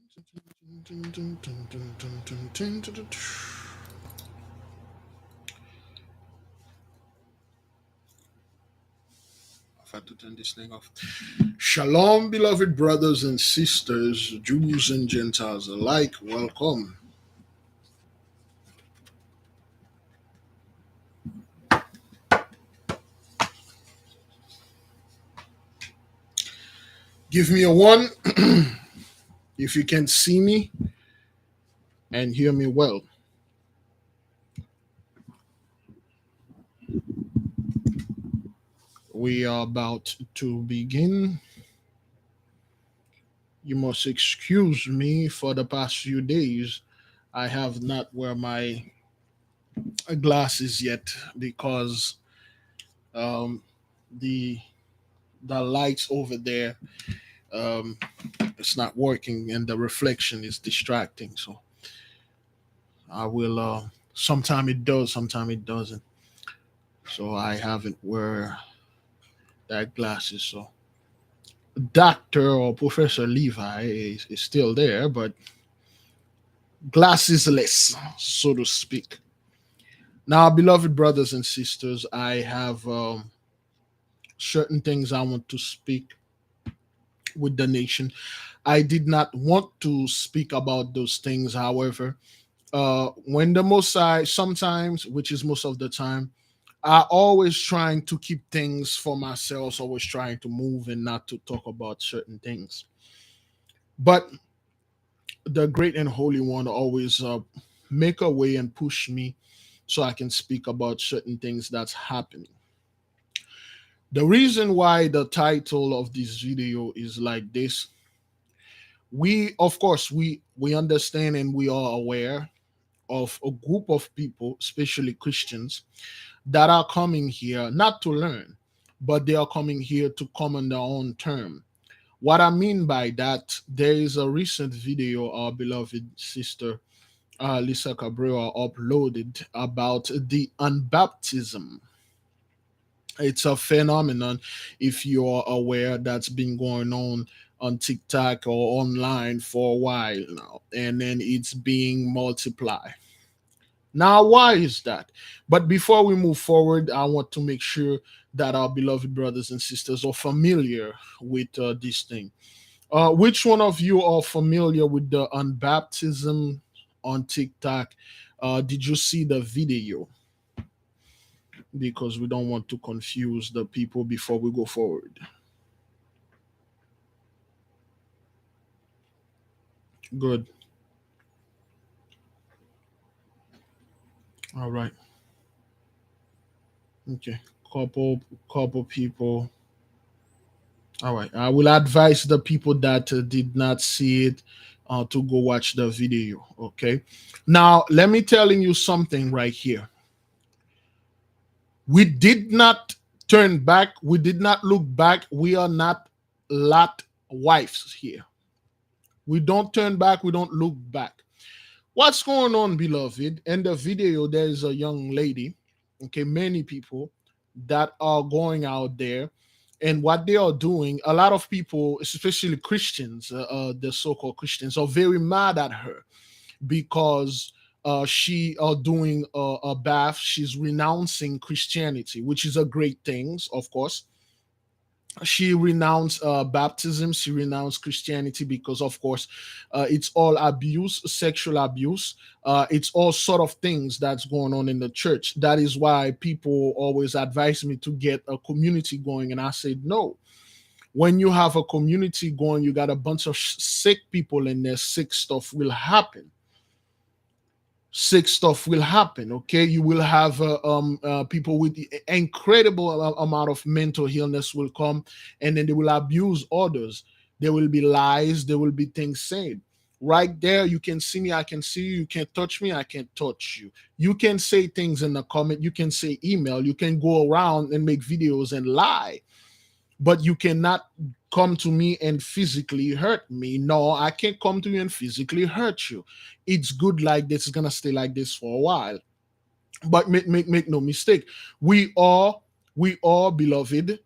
I've had to turn this thing off. Shalom, beloved brothers and sisters, Jews and Gentiles alike. Welcome. Give me a one if you can see me and hear me well. We are about to begin. You must excuse me for the past few days. I have not wear my glasses yet because um, the the lights over there um, it's not working and the reflection is distracting. So I will. Sometime it does, sometime it doesn't. So I haven't wear that glasses. So Doctor or Professor Levi is still there, but glassesless, so to speak. Now, beloved brothers and sisters, I have certain things I want to speak with the nation. I did not want to speak about those things. However, when the Most High, sometimes, which is most of the time, I always trying to keep things for myself, always trying to move and not to talk about certain things. But the great and holy one always make a way and push me so I can speak about certain things that's happening. The reason why the title of this video is like this, we of course we understand and we are aware of a group of people, especially Christians, that are coming here not to learn, but they are coming here to come on their own term. What I mean by that, there is a recent video our beloved sister Lisa Cabrera uploaded about the unbaptism. It's a phenomenon, if you're aware, that's been going on TikTok or online for a while now, and then it's being multiplied. Now, why is that? But before we move forward, I want to make sure that our beloved brothers and sisters are familiar with this thing. Which one of you are familiar with the unbaptism on TikTok? Did you see the video? Because we don't want to confuse the people before we go forward. Good. All right. Okay. Couple people. All right. I will advise the people that did not see it to go watch the video. Okay. Now, let me telling you something right here. We did not turn back. We did not look back. We are not Lot wives here. We don't turn back. We don't look back. What's going on, beloved? In the video, there is a young lady, okay, many people that are going out there, and what they are doing, a lot of people, especially Christians, the so-called Christians, are very mad at her because she are doing a bath. She's renouncing Christianity, which is a great thing, of course. She renounced baptism. She renounced Christianity because of course it's all abuse, sexual abuse. It's all sort of things that's going on in the church. That is why people always advise me to get a community going, and I said no. When you have a community going, you got a bunch of sick people in there, sick stuff will happen. Sick stuff will happen. Okay, you will have people with incredible amount of mental illness will come, and then they will abuse others. There will be lies, there will be things said. Right there, you can see me, I can see you. You can't touch me, I can't touch you. You can say things in the comment, you can say email, you can go around and make videos and lie, but you cannot come to me and physically hurt me. No, I can't come to you and physically hurt you. It's good like this. It's gonna stay like this for a while. But make no mistake. We are beloved.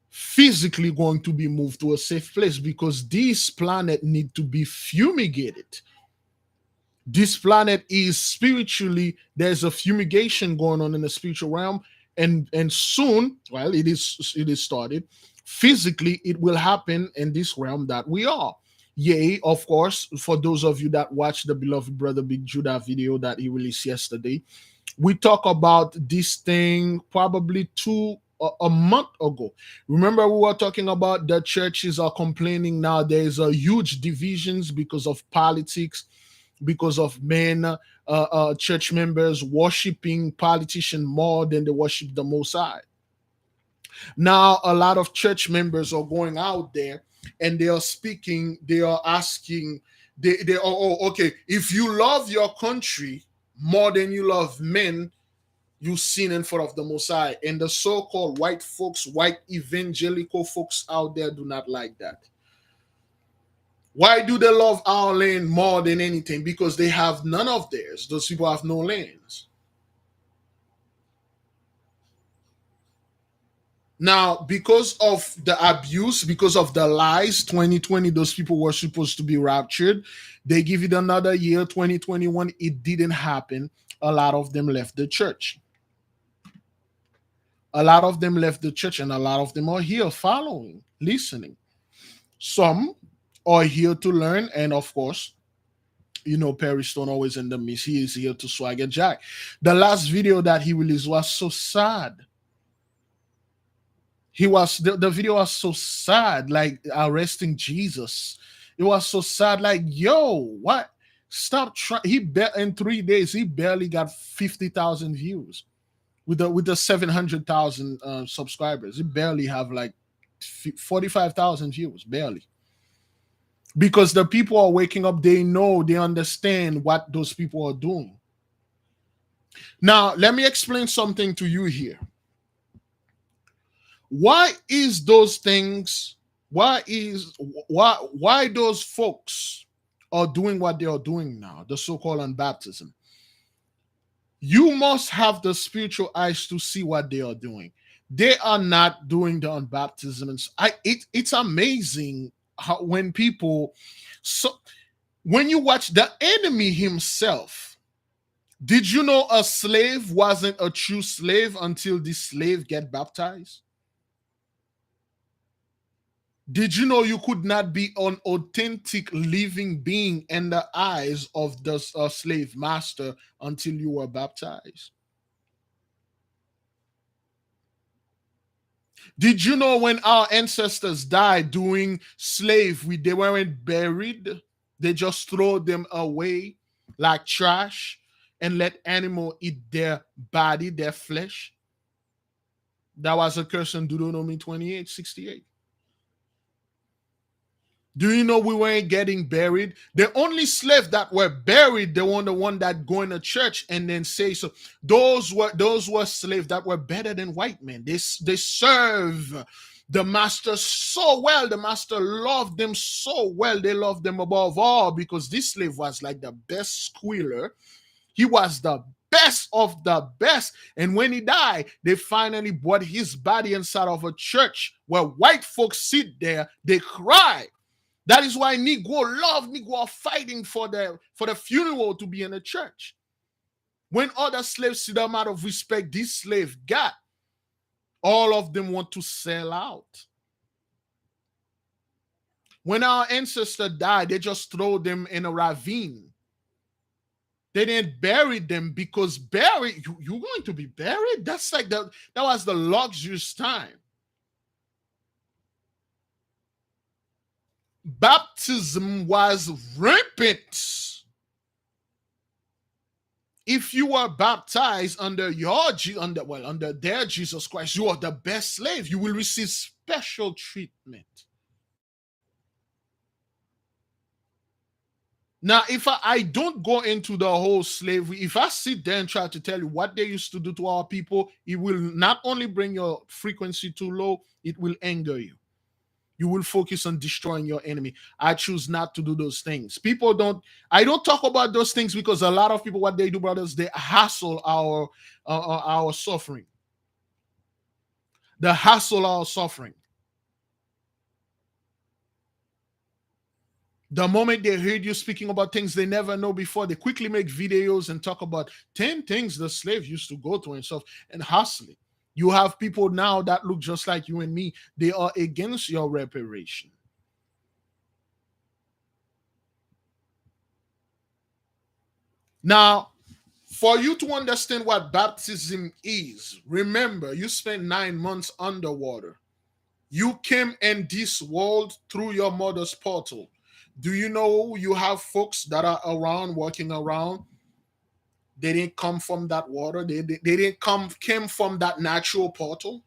physically going to be moved to a safe place because this planet need to be fumigated. This planet is spiritually, there's a fumigation going on in the spiritual realm, and soon, well, it is started. Physically it will happen in this realm that we are. Yea, of course, for those of you that watch the beloved brother Big Judah video that he released yesterday, we talk about this thing probably a month ago. Remember, we were talking about the churches are complaining now. There's a huge divisions because of politics, because of men, church members worshiping politician more than they worship the Most High. Now, a lot of church members are going out there and they are speaking. They are asking. They are, oh, okay. If you love your country more than you love men, you sin in front of the Most High. And the so-called white folks, white evangelical folks out there do not like that. Why do they love our land more than anything? Because they have none of theirs. Those people have no lands. Now, because of the abuse, because of the lies, 2020, those people were supposed to be raptured. They give it another year, 2021. It didn't happen. A lot of them left the church. A lot of them left the church, and a lot of them are here following, listening. Some are here to learn, and of course, Perry Stone always in the midst. He is here to swagger jack. The last video that he released was so sad. The video was so sad, like arresting Jesus. It was so sad, like, yo, what? Stop trying. In 3 days he barely got 50,000 views with the 700,000 subscribers. He barely have like 45,000 views, barely. Because the people are waking up, they know, they understand what those people are doing. Now, let me explain something to you here. Why is those things, why those folks are doing what they are doing now, the so-called unbaptism? You must have the spiritual eyes to see what they are doing. They are not doing the unbaptism. It's amazing how when people, so when you watch the enemy himself, did you know a slave wasn't a true slave until the slave get baptized? Did you know you could not be an authentic living being in the eyes of the slave master until you were baptized? Did you know when our ancestors died doing slavery, they weren't buried? They just throw them away like trash and let animal eat their body, their flesh? That was a curse in Deuteronomy 28:68. Do you know we weren't getting buried? The only slaves that were buried, they were the one that go in the church and then say so. Those were slaves that were better than white men. They serve the master so well. The master loved them so well. They loved them above all because this slave was like the best squealer. He was the best of the best. And when he died, they finally brought his body inside of a church where white folks sit there. They cry. That is why Negro are fighting for the funeral to be in the church. When other slaves see them out of respect, this slave got, all of them want to sell out. When our ancestor died, they just throw them in a ravine. They didn't bury them because you're going to be buried? That's like that was the luxurious time. Baptism was rampant. If you were baptized under their Jesus Christ, you are the best slave. You will receive special treatment. Now, if I don't go into the whole slavery, if I sit there and try to tell you what they used to do to our people, it will not only bring your frequency too low, it will anger you. You will focus on destroying your enemy. I choose not to do those things. I don't talk about those things because a lot of people, what they do, brothers, they hassle our suffering. They hassle our suffering. The moment they heard you speaking about things they never know before, they quickly make videos and talk about 10 things the slave used to go through and stuff and hustling. You have people now that look just like you and me. They are against your reparation. Now, for you to understand what baptism is, remember you spent 9 months underwater. You came in this world through your mother's portal. Do you know you have folks that are around, walking around? They didn't come from that water. They didn't came from that natural portal.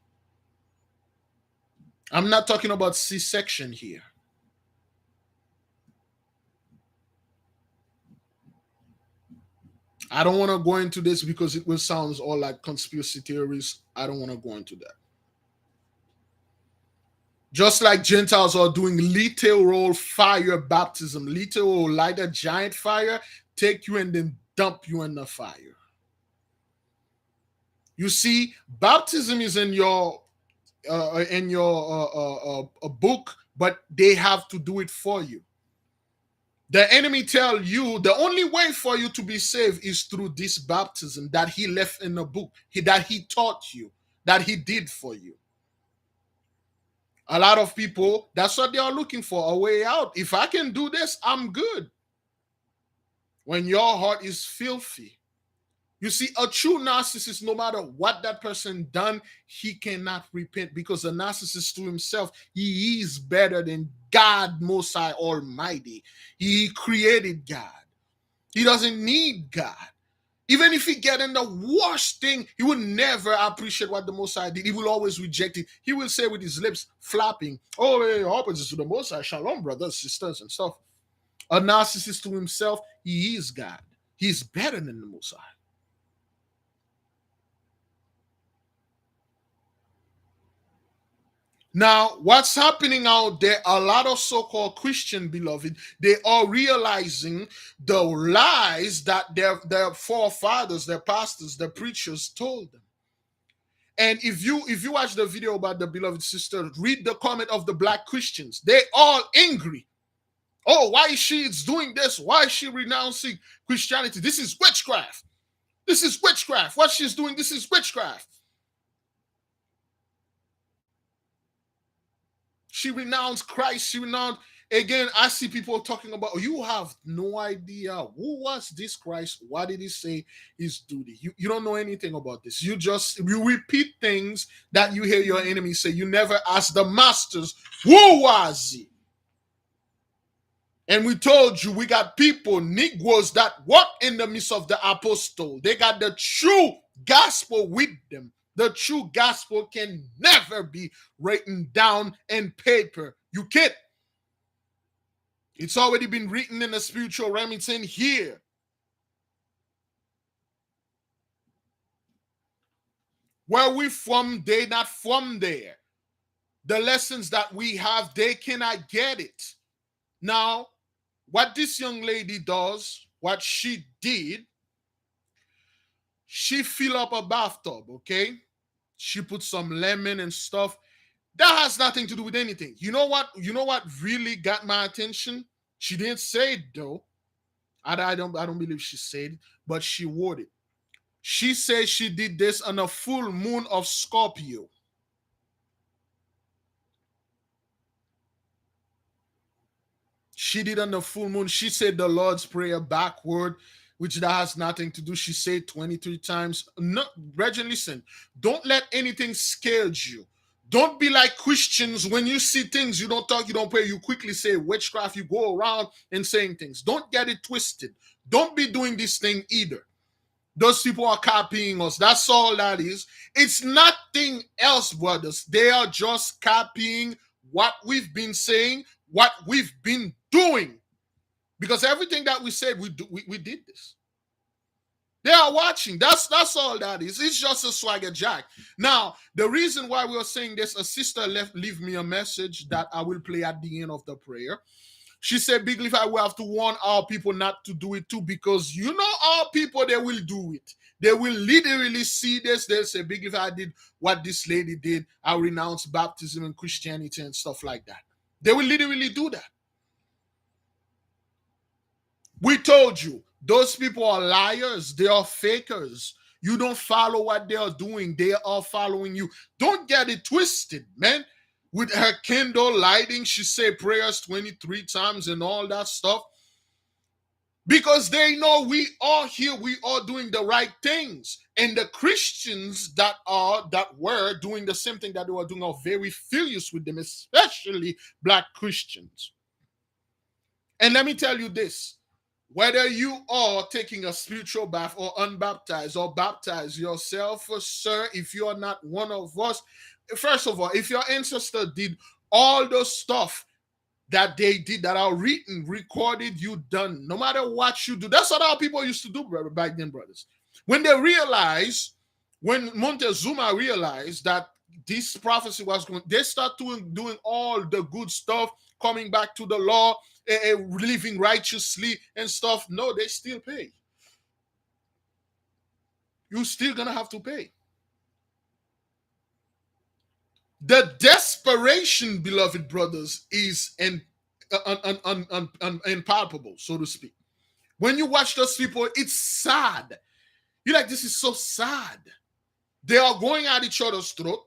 I'm not talking about C-section here. I don't want to go into this because it will sound all like conspiracy theories. I don't want to go into that. Just like Gentiles are doing literal fire baptism, literal light a giant fire, take you and then dump you in the fire. You see, baptism is in your book, but they have to do it for you. The enemy tell you the only way for you to be saved is through this baptism that he left in the book, that he taught you, that he did for you. A lot of people, that's what they are looking for, a way out. If I can do this, I'm good. When your heart is filthy. You see, a true narcissist, no matter what that person done, he cannot repent because the narcissist to himself, he is better than God Most High Almighty. He created God. He doesn't need God. Even if he get in the worst thing, he will never appreciate what the Most High did. He will always reject it. He will say with his lips flapping, "Oh, hey, opposites to the Most High, shalom, brothers, sisters, and stuff." A narcissist to himself, he is God. He's better than the Most High. Now, what's happening out there, a lot of so-called Christian, beloved, they are realizing the lies that their forefathers, their pastors, their preachers told them. And if you watch the video about the beloved sister, read the comment of the black Christians. They all angry. Oh, why is she doing this? Why is she renouncing Christianity? This is witchcraft. This is witchcraft. What she's doing, this is witchcraft. She renounced Christ. She renounced. Again, I see people talking about, oh, you have no idea who was this Christ. What did he say his duty? You don't know anything about this. You repeat things that you hear your enemy say. You never ask the masters, who was he? And we told you we got people, Negroes, that walk in the midst of the apostle. They got the true gospel with them. The true gospel can never be written down in paper. You can't. It's already been written in the spiritual realm. It's in here. Where we from, they not from there. The lessons that we have, they cannot get it. Now, what this young lady does, what she did, she fill up a bathtub, okay? She put some lemon and stuff. That has nothing to do with anything. You know what? You know what really got my attention? She didn't say it though. I don't believe she said it, but she wrote it. She said she did this on a full moon of Scorpio. She did on the full moon. She said the Lord's Prayer backward, which that has nothing to do. She said 23 times. No, Brethren, listen. Don't let anything scare you. Don't be like Christians. When you see things, you don't talk, you don't pray. You quickly say witchcraft. You go around and saying things. Don't get it twisted. Don't be doing this thing either. Those people are copying us. That's all that is. It's nothing else, brothers. They are just copying what we've been saying, what we've been doing. Because everything that we said, we did this. They are watching. That's all that is. It's just a swagger jack. Now, the reason why we are saying this, a sister leave me a message that I will play at the end of the prayer. She said, Big Leaf, I will have to warn our people not to do it too, because you know our people, they will do it. They will literally see this. They'll say, Big Leaf, I did what this lady did. I renounce baptism and Christianity and stuff like that. They will literally do that. We told you those people are liars, they are fakers. You don't follow what they are doing, they are following you. Don't get it twisted, man. With her candle lighting, she say prayers 23 times and all that stuff. Because they know we are here, we are doing the right things. And the Christians that were doing the same thing that they were doing are very furious with them, especially black Christians. And let me tell you this: whether you are taking a spiritual bath or unbaptized or baptized yourself, sir, if you are not one of us, first of all, if your ancestor did all those stuff that they did, that are written, recorded, you done, no matter what you do. That's what our people used to do, brother, back then, brothers. When they realized, when Montezuma realized that this prophecy was going, they start doing all the good stuff, coming back to the law, living righteously and stuff. No, they still pay. You're still gonna have to pay. The desperation, beloved brothers, is impalpable, so to speak. When you watch those people, it's sad. You're like, this is so sad. They are going at each other's throat.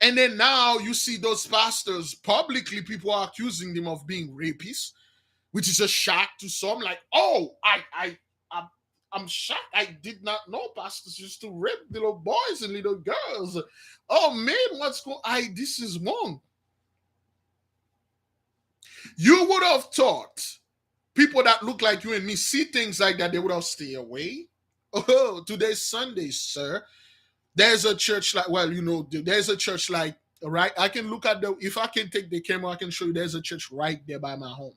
And then now you see those pastors publicly, people are accusing them of being rapists, which is a shock to some. Like, oh, I'm shocked. I did not know pastors used to rape little boys and little girls. Oh man, what's going? This is wrong. You would have thought people that look like you and me see things like that, they would have stayed away. Oh, today's Sunday, sir. There's a church like, well, there's a church like, right? I can look at if I can take the camera, I can show you there's a church right there by my home.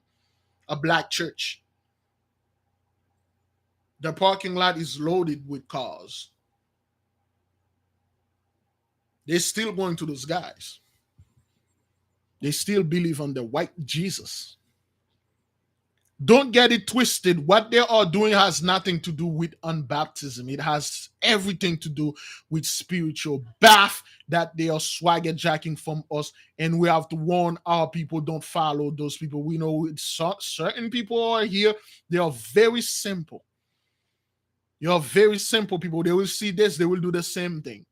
A black church. The parking lot is loaded with cars. They're still going to those guys. They still believe on the white Jesus. Don't get it twisted. What they are doing has nothing to do with unbaptism. It has everything to do with spiritual bath that they are swaggerjacking from us. And we have to warn our people, don't follow those people. We know certain people are here. They are very simple. You're very simple people. They will see this. They will do the same thing.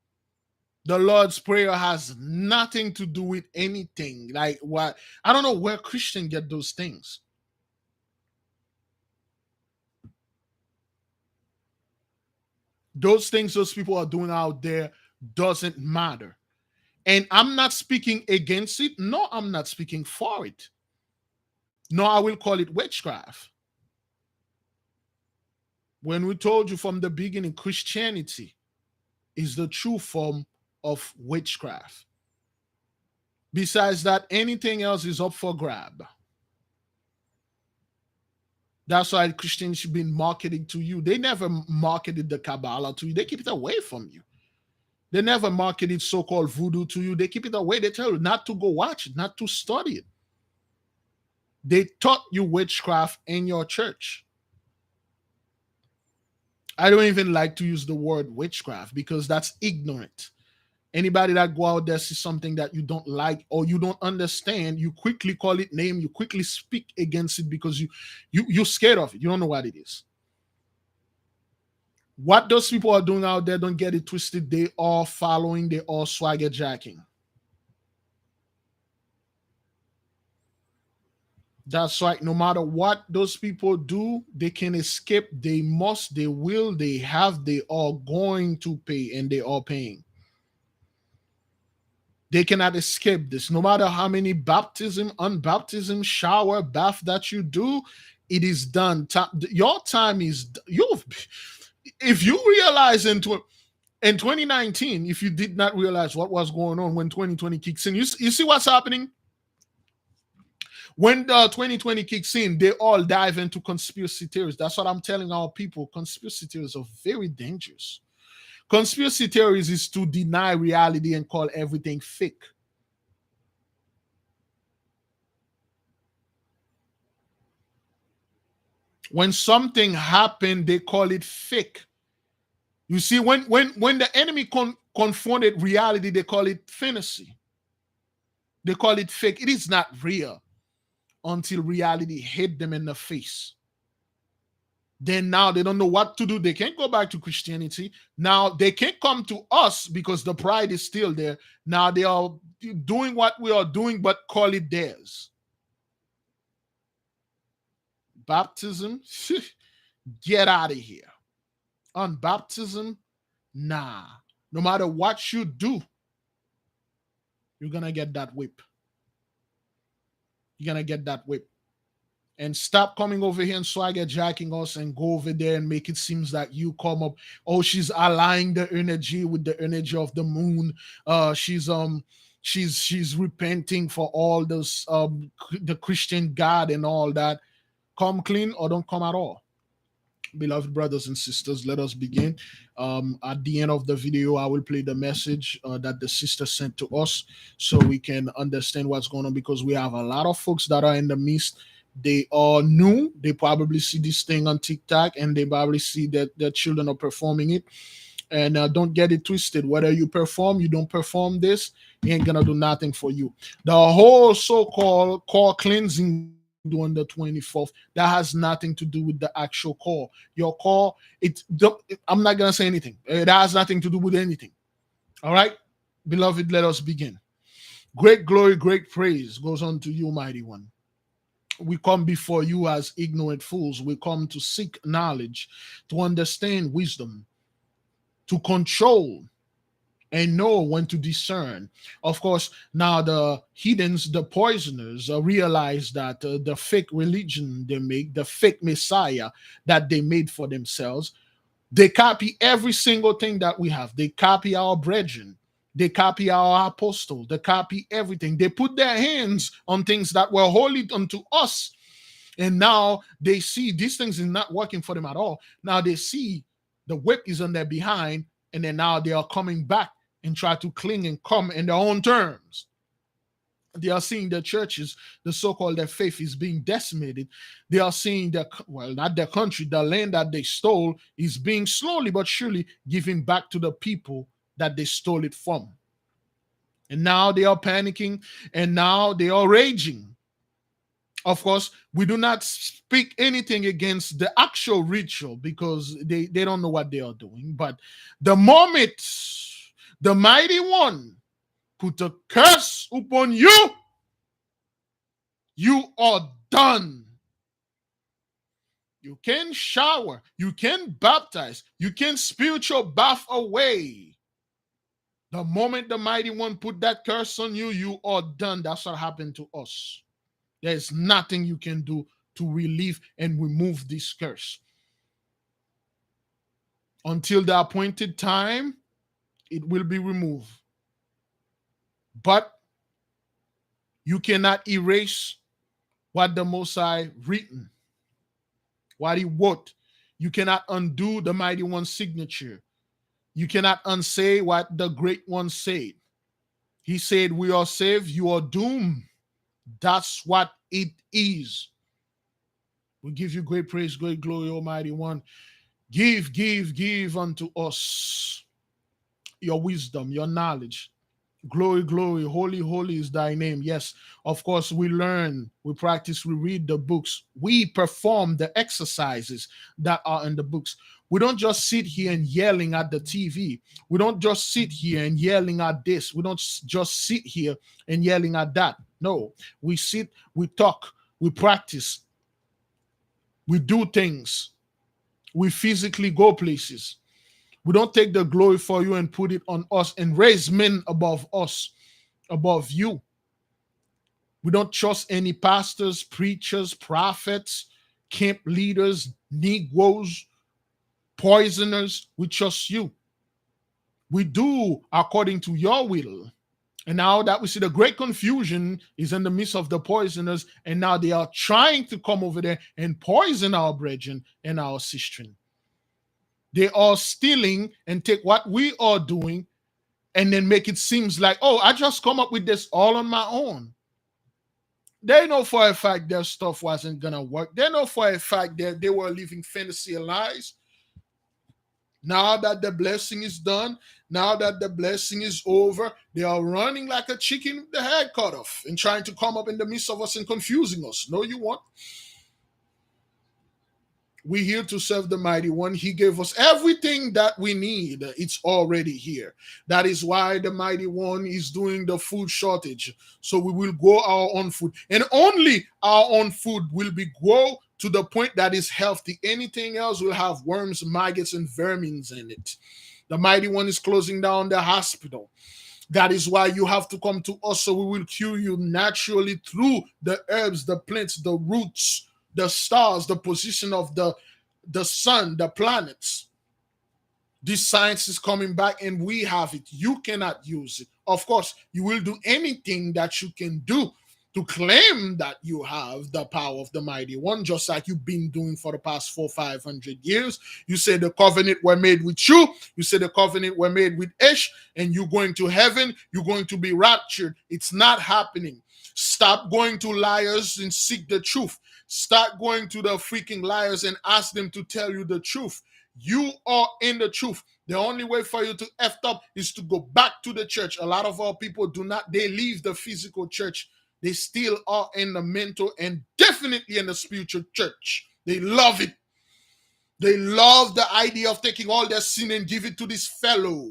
The Lord's Prayer has nothing to do with anything. Like what? I don't know where Christians get those things. Those things those people are doing out there doesn't matter. And I'm not speaking against it. No, I'm not speaking for it. No, I will call it witchcraft. When we told you from the beginning, Christianity is the true form of witchcraft. Besides that, anything else is up for grab. That's why Christians have been marketing to you. They never marketed the Kabbalah to you. They keep it away from you. They never marketed so-called voodoo to you. They keep it away. They tell you not to go watch it, not to study it. They taught you witchcraft in your church. I don't even like to use the word witchcraft because that's ignorant. Anybody that go out there sees something that you don't like or you don't understand, you quickly call it name, you quickly speak against it because you're scared of it. You don't know what it is. What those people are doing out there, don't get it twisted. They are following, they are swaggerjacking. That's right. No matter what those people do, they can escape. They must, they will, they have, they are going to pay, and they are paying. They cannot escape this. No matter how many baptism, unbaptism, shower, bath that you do, it is done. Your time is if you realize in 2019, if you did not realize what was going on when 2020 kicks in, you see what's happening? When the 2020 kicks in, they all dive into conspiracy theories. That's what I'm telling our people. Conspiracy theories are very dangerous. Conspiracy theories is to deny reality and call everything fake. When something happened, they call it fake. You see, when the enemy confronted reality, they call it fantasy. They call it fake. It is not real until reality hit them in the face. Then now they don't know what to do. They can't go back to Christianity. Now they can't come to us because the pride is still there. Now they are doing what we are doing, but call it theirs. Baptism, get out of here. Unbaptism, nah. No matter what you do, you're gonna get that whip. You're gonna get that whip. And stop coming over here and swagger jacking us and go over there and make it seems like you come up. Oh, she's aligning the energy with the energy of the moon. She's repenting for all those the Christian God and all that. Come clean or don't come at all. Beloved brothers and sisters, let us begin. At the end of the video, I will play the message that the sister sent to us so we can understand what's going on, because we have a lot of folks that are in the midst. They are new. They probably see this thing on TikTok and they probably see that their children are performing it. And don't get it twisted. Whether you perform, you don't perform this, it ain't gonna do nothing for you. The whole so-called core cleansing doing the 24th, that has nothing to do with the actual core. Your core, I'm not gonna say anything. It has nothing to do with anything. All right, beloved, let us begin. Great glory, great praise goes on to you, mighty one. We come before you as ignorant fools. We come to seek knowledge, to understand wisdom, to control and know when to discern. Of course, now the heathens, the poisoners, realize that the fake religion they make, the fake Messiah that they made for themselves, they copy every single thing that we have. They copy our brethren. They copy our apostle. They copy everything. They put their hands on things that were holy unto us. And now they see these things is not working for them at all. Now they see the whip is on their behind, and then now they are coming back and try to cling and come in their own terms. They are seeing the churches, the so-called their faith is being decimated. They are seeing not their country, the land that they stole is being slowly but surely given back to the people that they stole it from. And now they are panicking, and now they are raging. Of course, we do not speak anything against the actual ritual because they don't know what they are doing. But the moment the mighty one put a curse upon you, you are done. You can shower, you can baptize, you can spiritual bath away. The moment the mighty one put that curse on you, you are done. That's what happened to us. There's nothing you can do to relieve and remove this curse. Until the appointed time, it will be removed. But you cannot erase what the Most High written, what he wrote. You cannot undo the mighty one's signature. You cannot unsay what the great one said. He said, we are saved, you are doomed. That's what it is. We give you great praise, great glory, Almighty One. Give unto us your wisdom, your knowledge. Glory, glory, holy is thy name. Yes, of course, we learn, we practice, we read the books. We perform the exercises that are in the books. We don't just sit here and yelling at the TV. We don't just sit here and yelling at this. We don't just sit here and yelling at that. No, we sit, we talk, we practice, we do things. We physically go places. We don't take the glory for you and put it on us and raise men above us, above you. We don't trust any pastors, preachers, prophets, camp leaders, Negroes, poisoners. We trust you. We do according to your will. And now that we see the great confusion is in the midst of the poisoners, and now they are trying to come over there and poison our brethren and our sistren. They are stealing and take what we are doing and then make it seems like, oh, I just come up with this all on my own. They know for a fact their stuff wasn't going to work. They know for a fact that they were living fantasy lives. Now that the blessing is done, now that the blessing is over, they are running like a chicken with the head cut off and trying to come up in the midst of us and confusing us. No, you won't. We're here to serve the Mighty One. He gave us everything that we need. It's already here. That is why the Mighty One is doing the food shortage. So we will grow our own food. And only our own food will be grow to the point that is healthy. Anything else will have worms, maggots, and vermins in it. The Mighty One is closing down the hospital. That is why you have to come to us, so we will cure you naturally through the herbs, the plants, the roots, the stars, the position of the sun, the planets. This science is coming back and we have it. You cannot use it. Of course, you will do anything that you can do to claim that you have the power of the Mighty One, just like you've been doing for the past 400-500 years. You say the covenant were made with you. You say the covenant were made with Ish, and you're going to heaven. You're going to be raptured. It's not happening. Stop going to liars and seek the truth. Start going to the freaking liars and ask them to tell you the truth. You are in the truth. The only way for you to F up is to go back to the church. A lot of our people do not, they leave the physical church. They still are in the mental and definitely in the spiritual church. They love it. They love the idea of taking all their sin and give it to this fellow.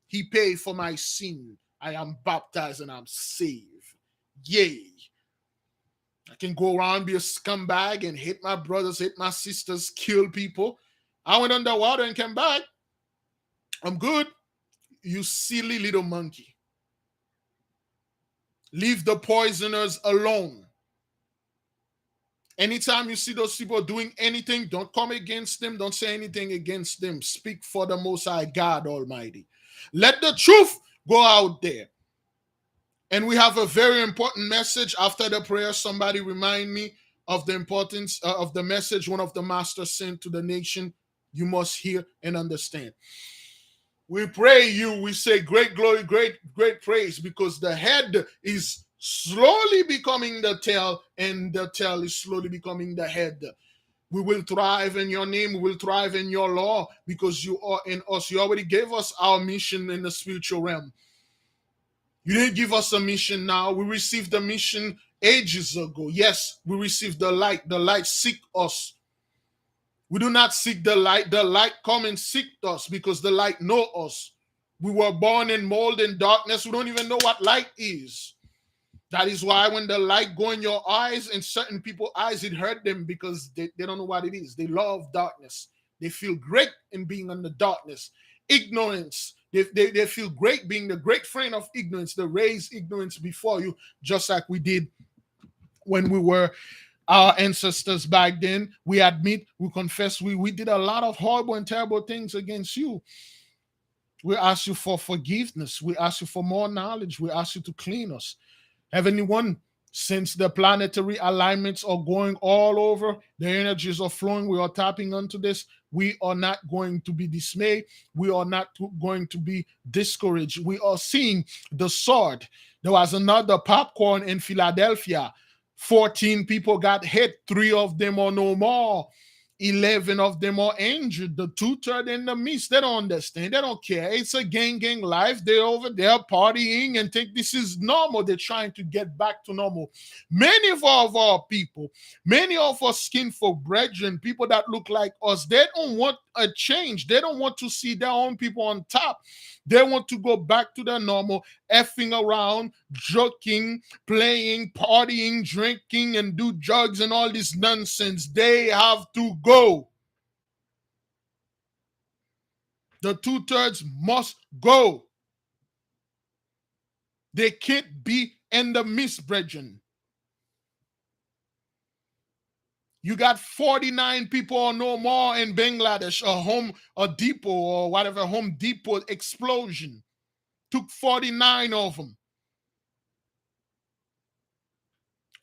He paid for my sin. I am baptized and I'm saved. Yay. I can go around, be a scumbag and hate my brothers, hate my sisters, kill people. I went underwater and came back. I'm good. You silly little monkey. Leave the poisoners alone. Anytime you see those people doing anything, don't come against them. Don't say anything against them. Speak for the Most High God Almighty. Let the truth go out there. And we have a very important message after the prayer. Somebody remind me of the importance of the message one of the masters sent to the nation. You must hear and understand. We pray you, we say great glory, great praise, because the head is slowly becoming the tail and the tail is slowly becoming the head. We will thrive in your name. We will thrive in your law because you are in us. You already gave us our mission in the spiritual realm. You didn't give us a mission now. We received the mission ages ago. Yes, we received the light. The light seek us. We do not seek the light. The light come and seek us because the light know us. We were born and molded in darkness. We don't even know what light is. That is why when the light go in your eyes, in certain people's eyes, it hurt them because they don't know what it is. They love darkness. They feel great in being in the darkness. Ignorance. They feel great being the great friend of ignorance. They raise ignorance before you, just like we did when we were our ancestors back then. We admit, we confess, we did a lot of horrible and terrible things against you. We ask you for forgiveness. We ask you for more knowledge. We ask you to clean us. Heavenly One, since the planetary alignments are going all over, the energies are flowing, we are tapping onto this. We are not going to be dismayed. We are not going to be discouraged. We are seeing the sword. There was another popcorn in Philadelphia. 14 people got hit. 3 of them are no more. 11 of them are injured. The 2/3 in the midst, they don't understand. They don't care. It's a gang life. They're over there partying and think this is normal. They're trying to get back to normal. Many of our people, many of our skinfolk brethren, people that look like us, they don't want a change. They don't want to see their own people on top. They want to go back to their normal, effing around, joking, playing, partying, drinking, and do drugs and all this nonsense. They have to go. The 2/3 must go. They can't be in the midst, brethren. You got 49 people or no more in Bangladesh, a depot or whatever, Home Depot explosion. Took 49 of them.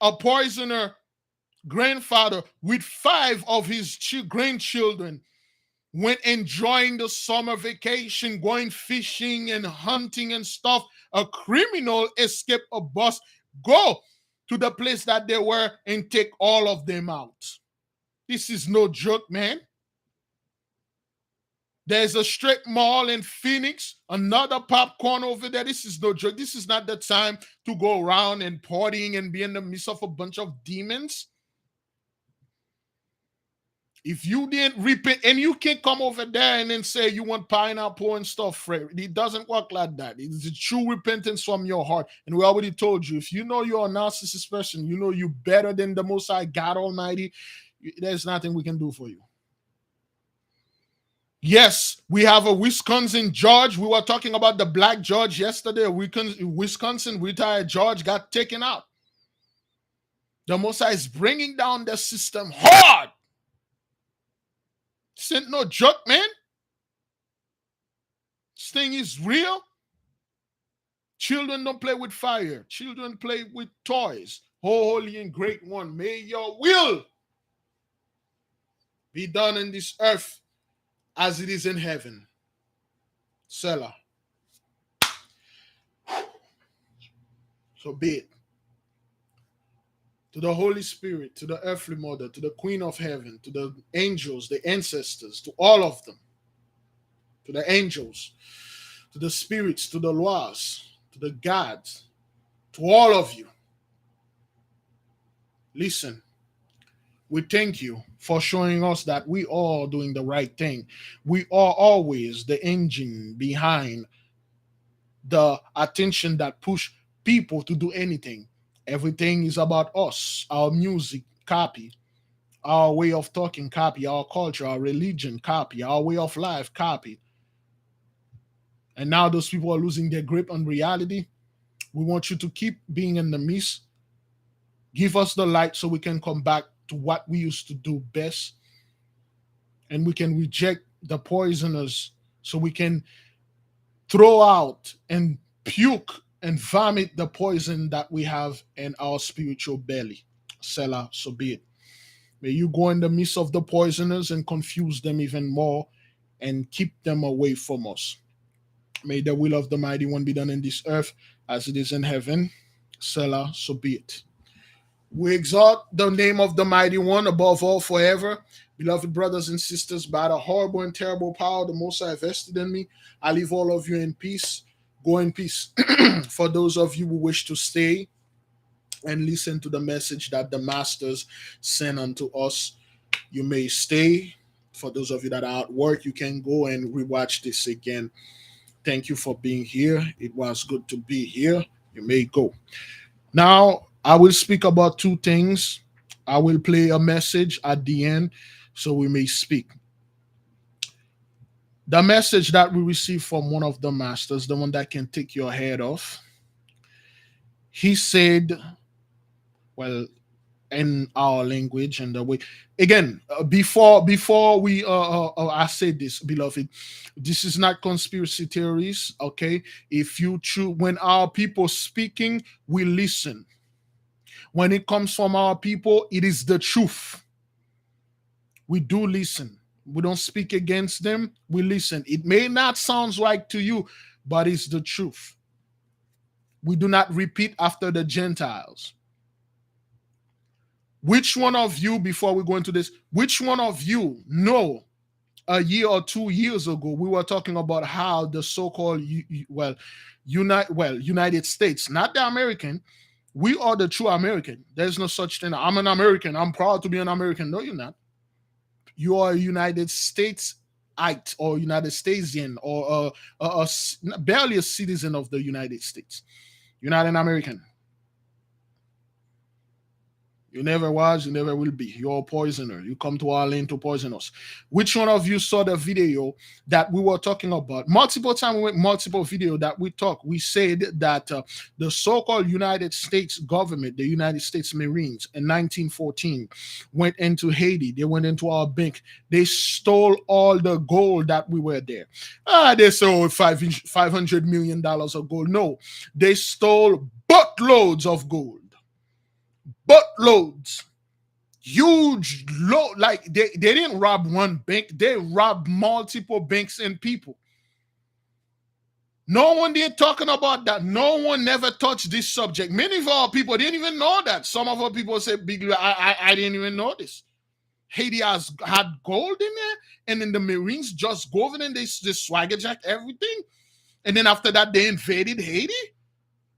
A poisoner grandfather with 5 of his grandchildren went enjoying the summer vacation, going fishing and hunting and stuff. A criminal escaped a bus, go to the place that they were and take all of them out. This is no joke, man. There's a strip mall in Phoenix, another popcorn over there. This is no joke. This is not the time to go around and partying and be in the midst of a bunch of demons. If you didn't repent, and you can't come over there and then say you want pineapple and stuff, Fred. It doesn't work like that. It's a true repentance from your heart. And we already told you, if you know you're a narcissist person, you know you better than the Most High God Almighty, there's nothing we can do for you. Yes, we have a Wisconsin judge. We were talking about the black judge yesterday. Wisconsin retired judge got taken out. The Most High is bringing down the system hard. This ain't no joke, man. This thing is real. Children don't play with fire. Children play with toys. Oh, holy and great one, may your will be done in this earth as it is in heaven. Selah. So be it. To the Holy Spirit, to the earthly mother, to the Queen of Heaven, to the angels, the ancestors, to all of them, to the angels, to the spirits, to the lois, to the gods, to all of you. Listen, we thank you for showing us that we are doing the right thing. We are always the engine behind the attention that push people to do anything. Everything is about us, our music, copy, our way of talking, copy, our culture, our religion, copy, our way of life, copy. And now those people are losing their grip on reality. We want you to keep being in the midst. Give us the light so we can come back to what we used to do best. And we can reject the poisoners so we can throw out and puke and vomit the poison that we have in our spiritual belly. Selah, so be it. May you go in the midst of the poisoners and confuse them even more and keep them away from us. May the will of the Mighty One be done in this earth as it is in heaven. Selah, so be it. We exalt the name of the Mighty One above all forever. Beloved brothers and sisters, by the horrible and terrible power the Most High vested in me, I leave all of you in peace. Go in peace. For those of you who wish to stay and listen to the message that the masters sent unto us, you may stay. For those of you that are at work, you can go and rewatch this again. Thank you for being here. It was good to be here. You may go. Now, I will speak about two things. I will play a message at the end so we may speak. The message that we received from one of the masters, the one that can take your head off, he said, well, in our language and the way, again, before we I say this, beloved, this is not conspiracy theories. Okay, if you choose, when our people speaking, we listen. When it comes from our people, it is the truth. We do listen. We don't speak against them. We listen. It may not sound right to you, but it's the truth. We do not repeat after the Gentiles. Which one of you, before we go into this, which one of you know a year or 2 years ago we were talking about how the so-called United States, not the American, we are the true American. There's no such thing. I'm an American. I'm proud to be an American. No, you're not. You are a United Statesite or United Statesian or barely a citizen of the United States. You're not an American. You never was, you never will be. You're a poisoner. You come to our land to poison us. Which one of you saw the video that we were talking about? Multiple times, multiple video that we talked. We said that the so-called United States government, the United States Marines, in 1914, went into Haiti. They went into our bank. They stole all the gold that we were there. They sold $500 million of gold. No, they stole buttloads of gold. Buttloads, huge load. Like they didn't rob one bank, they robbed multiple banks and people. No one did talking about that. No one never touched this subject. Many of our people didn't even know that. Some of our people say, I didn't even know this. Haiti had gold in there, and then the Marines just go over and they just swaggerjack everything. And then after that, they invaded Haiti.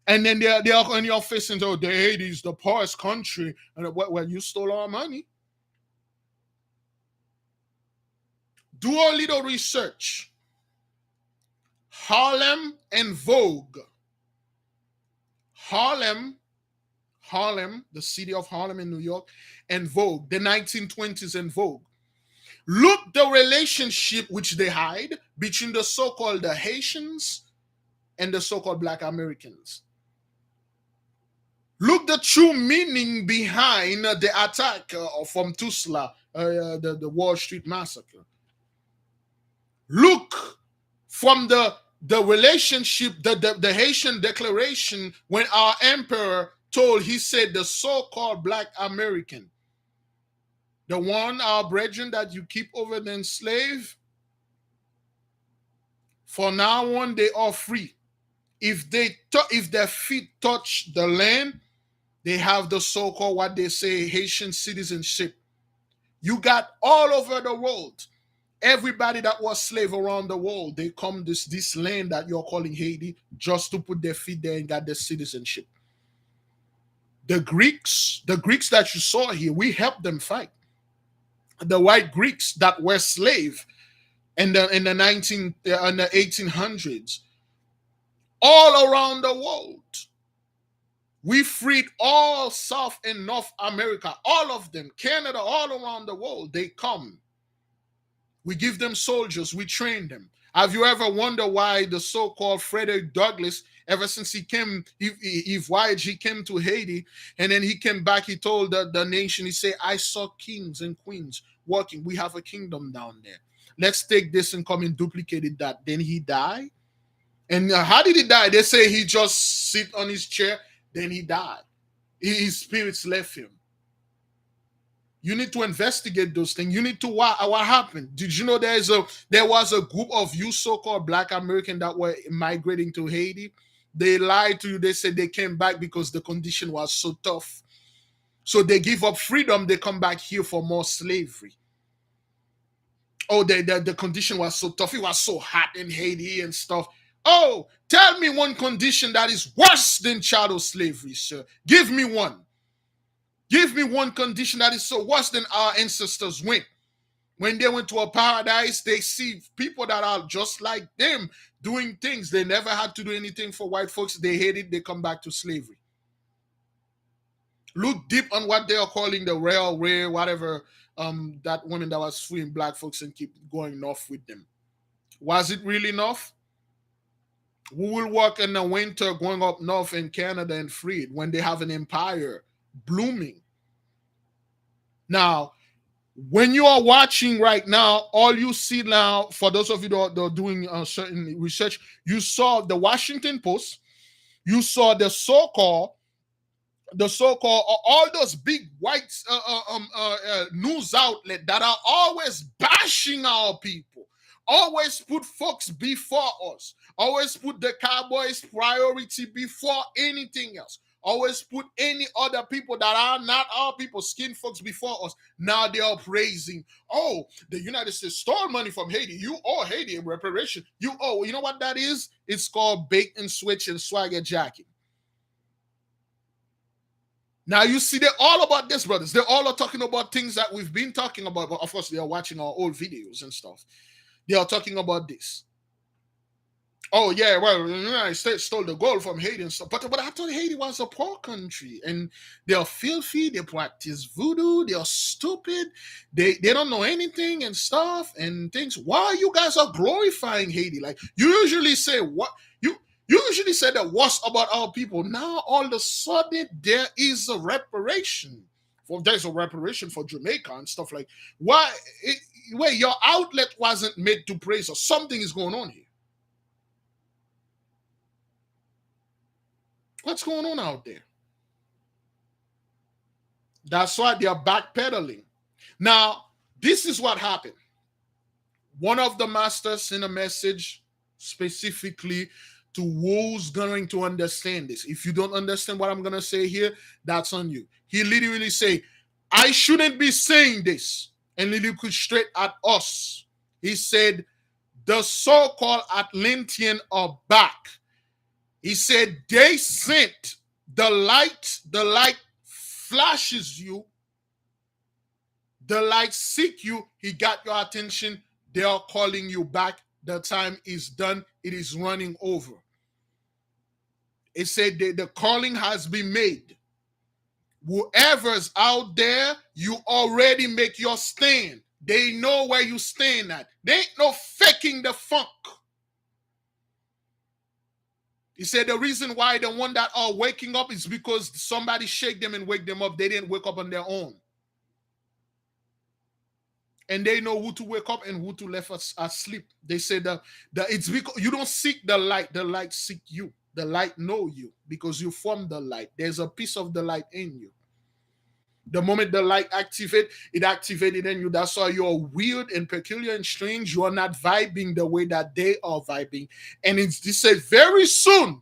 And then they're in your face and say, oh, the Haiti is the poorest country. And well, you stole our money. Do a little research. Harlem and Vogue. Harlem, the city of Harlem in New York, and Vogue, the 1920s and Vogue. Look the relationship which they hide between the so-called the Haitians and the so-called Black Americans. Look the true meaning behind the attack from Tulsa, the Wall Street Massacre. Look from the relationship, the Haitian declaration when our emperor he said the so-called Black American, the one, our brethren that you keep over the enslaved, for now on they are free. If their feet touch the land, they have the so-called, what they say, Haitian citizenship. You got all over the world. Everybody that was slave around the world, they come this land that you're calling Haiti just to put their feet there and got their citizenship. The Greeks that you saw here, we helped them fight. The white Greeks that were slave in the 1800s, all around the world. We freed all South and North America, all of them, Canada, all around the world. They come. We give them soldiers. We train them. Have you ever wondered why the so-called Frederick Douglass, ever since he came, he voyaged, he came to Haiti, and then he came back, he told the nation, he said, I saw kings and queens working. We have a kingdom down there. Let's take this and come and duplicate that. Then he died. And how did he die? They say he just sit on his chair, then he died. His spirits left him. You need to investigate those things. You need to what happened. Did you know there was a group of you so-called Black Americans that were migrating to Haiti? They lied to you. They said they came back because the condition was so tough. So they give up freedom. They come back here for more slavery. Oh, the condition was so tough. It was so hot in Haiti and stuff. Oh, tell me one condition that is worse than chattel slavery, sir. Give me one. Give me one condition that is so worse than our ancestors went. When they went to a paradise, they see people that are just like them doing things. They never had to do anything for white folks. They hate it. They come back to slavery. Look deep on what they are calling the railway, whatever, that woman that was freeing black folks and keep going north with them. Was it really north? Who will work in the winter going up north in Canada and freed when they have an empire blooming? Now, when you are watching right now, all you see now, for those of you that are doing certain research, you saw the Washington Post, you saw the so-called, all those big white news outlets that are always bashing our people, always put folks before us, always put the cowboys' priority before anything else. Always put any other people that are not our people, skin folks, before us. Now they are praising, oh, the United States stole money from Haiti. You owe Haiti a reparation. You know what that is? It's called bait and switch and swaggerjacking. Now you see, they're all about this, brothers. They all are talking about things that we've been talking about, but of course they are watching our old videos and stuff. They are talking about this. Oh, yeah, well, the United States stole the gold from Haiti and stuff. But I thought Haiti was a poor country. And they're filthy. They practice voodoo. They're stupid. They don't know anything and stuff and things. Why you guys are glorifying Haiti? Like, you usually say what? You usually say the worst about our people. Now, all of a sudden, there is a reparation. There's a reparation for Jamaica and stuff like. Why? Wait, your outlet wasn't made to praise us. Something is going on here. What's going on out there? That's why they are backpedaling. Now, this is what happened. One of the masters sent a message specifically to who's going to understand this. If you don't understand what I'm going to say here, that's on you. He literally say, I shouldn't be saying this. And he looked straight at us. He said, the so-called Atlantean are back. He said, they sent the light flashes you, the light seek you, he got your attention, They are calling you back. The time is done. It is running over. It said the calling has been made. Whoever's out there, you already make your stand. They know where you stand at. There ain't no faking the funk. He said the reason why the one that are waking up is because somebody shake them and wake them up. They didn't wake up on their own. And they know who to wake up and who to left us asleep. They said that it's because you don't seek the light seek you. The light know you because you form the light. There's a piece of the light in you. The moment the light it activated in you. That's why you're weird and peculiar and strange. You are not vibing the way that they are vibing. And it said very soon,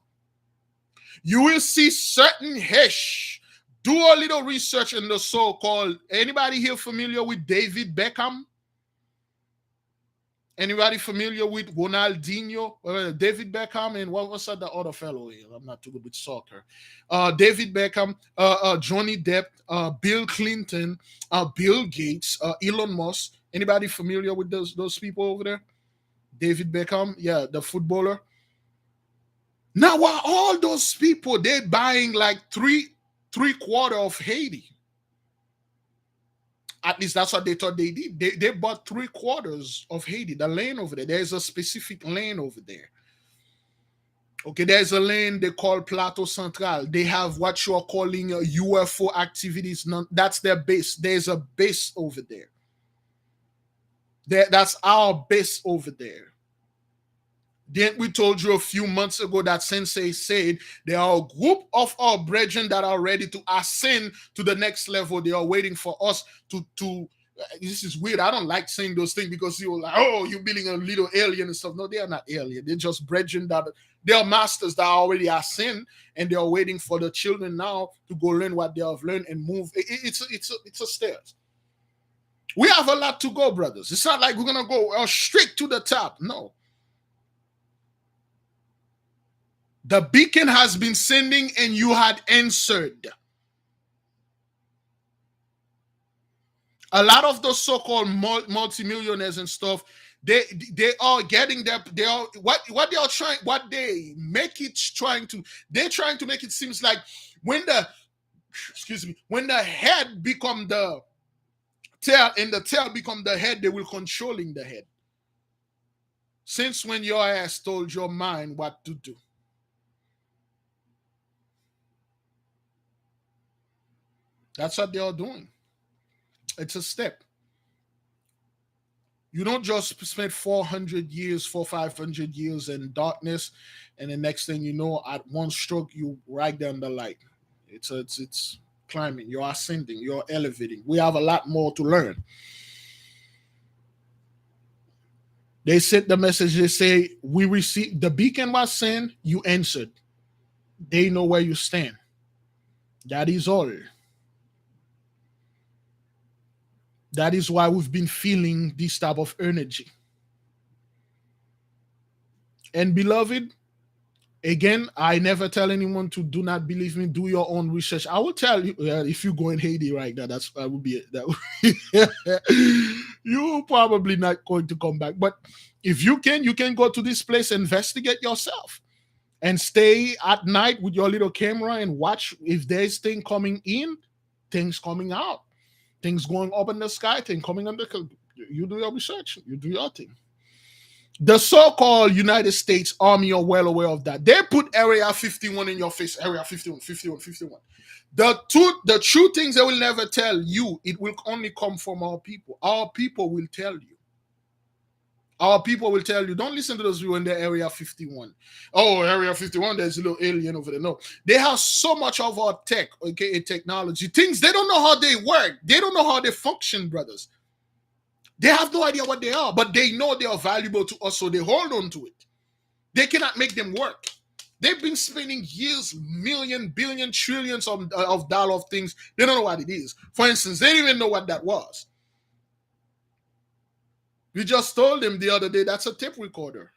you will see certain hesh. Do a little research in the so-called, anybody here familiar with David Beckham? Anybody familiar with Ronaldinho? David Beckham and what's that the other fellow here? I'm not too good with soccer. David Beckham, Johnny Depp, Bill Clinton, Bill Gates, Elon Musk. Anybody familiar with those people over there? David Beckham, yeah, the footballer. Now, while all those people, they're buying like three-quarter of Haiti. At least that's what they thought they did. They bought 3/4 of Haiti, the land over there. There's a specific land over there. Okay, there's a land they call Plateau Central. They have what you are calling UFO activities. That's their base. There's a base over there. That's our base over there. Then we told you a few months ago that Sensei said there are a group of our brethren that are ready to ascend to the next level. They are waiting for us to this is weird. I don't like saying those things because you're like, oh, you're building a little alien and stuff. No, they are not alien. They're just brethren that they are masters that already ascend, and they are waiting for the children now to go learn what they have learned and move. It's a stairs. We have a lot to go, brothers. It's not like we're gonna go straight to the top. No. The beacon has been sending and you had answered. A lot of those so-called multimillionaires and stuff, they are getting their what they are trying, what they make it trying to, they're trying to make it seems like when the head become the tail and the tail become the head, they will controlling the head. Since when your ass told your mind what to do? That's what they are doing. It's a step. You don't just spend 400 years, 500 years in darkness, and the next thing you know, at one stroke, you right down the light. It's climbing. You're ascending. You're elevating. We have a lot more to learn. They sent the message. They say we received the beacon was sent. You answered. They know where you stand. That is all. That is why we've been feeling this type of energy. And beloved, again, I never tell anyone to do not believe me. Do your own research. I will tell you if you go in Haiti right now, that would be you're probably not going to come back. But if you can go to this place, investigate yourself, and stay at night with your little camera and watch if there's things coming in, things coming out. Things going up in the sky, things coming on the. You do your research. You do your thing. The so-called United States Army are well aware of that. They put Area 51 in your face. Area 51, 51, 51. The true things they will never tell you. It will only come from our people. Our people will tell you. Our people will tell you, don't listen to those people in the Area 51. Oh, Area 51, there's a little alien over there. No, they have so much of our tech, okay, technology. Things, they don't know how they work. They don't know how they function, brothers. They have no idea what they are, but they know they are valuable to us, so they hold on to it. They cannot make them work. They've been spending years, million, billion, trillions of dollar of things. They don't know what it is. For instance, they didn't even know what that was. We just told them the other day that's a tape recorder.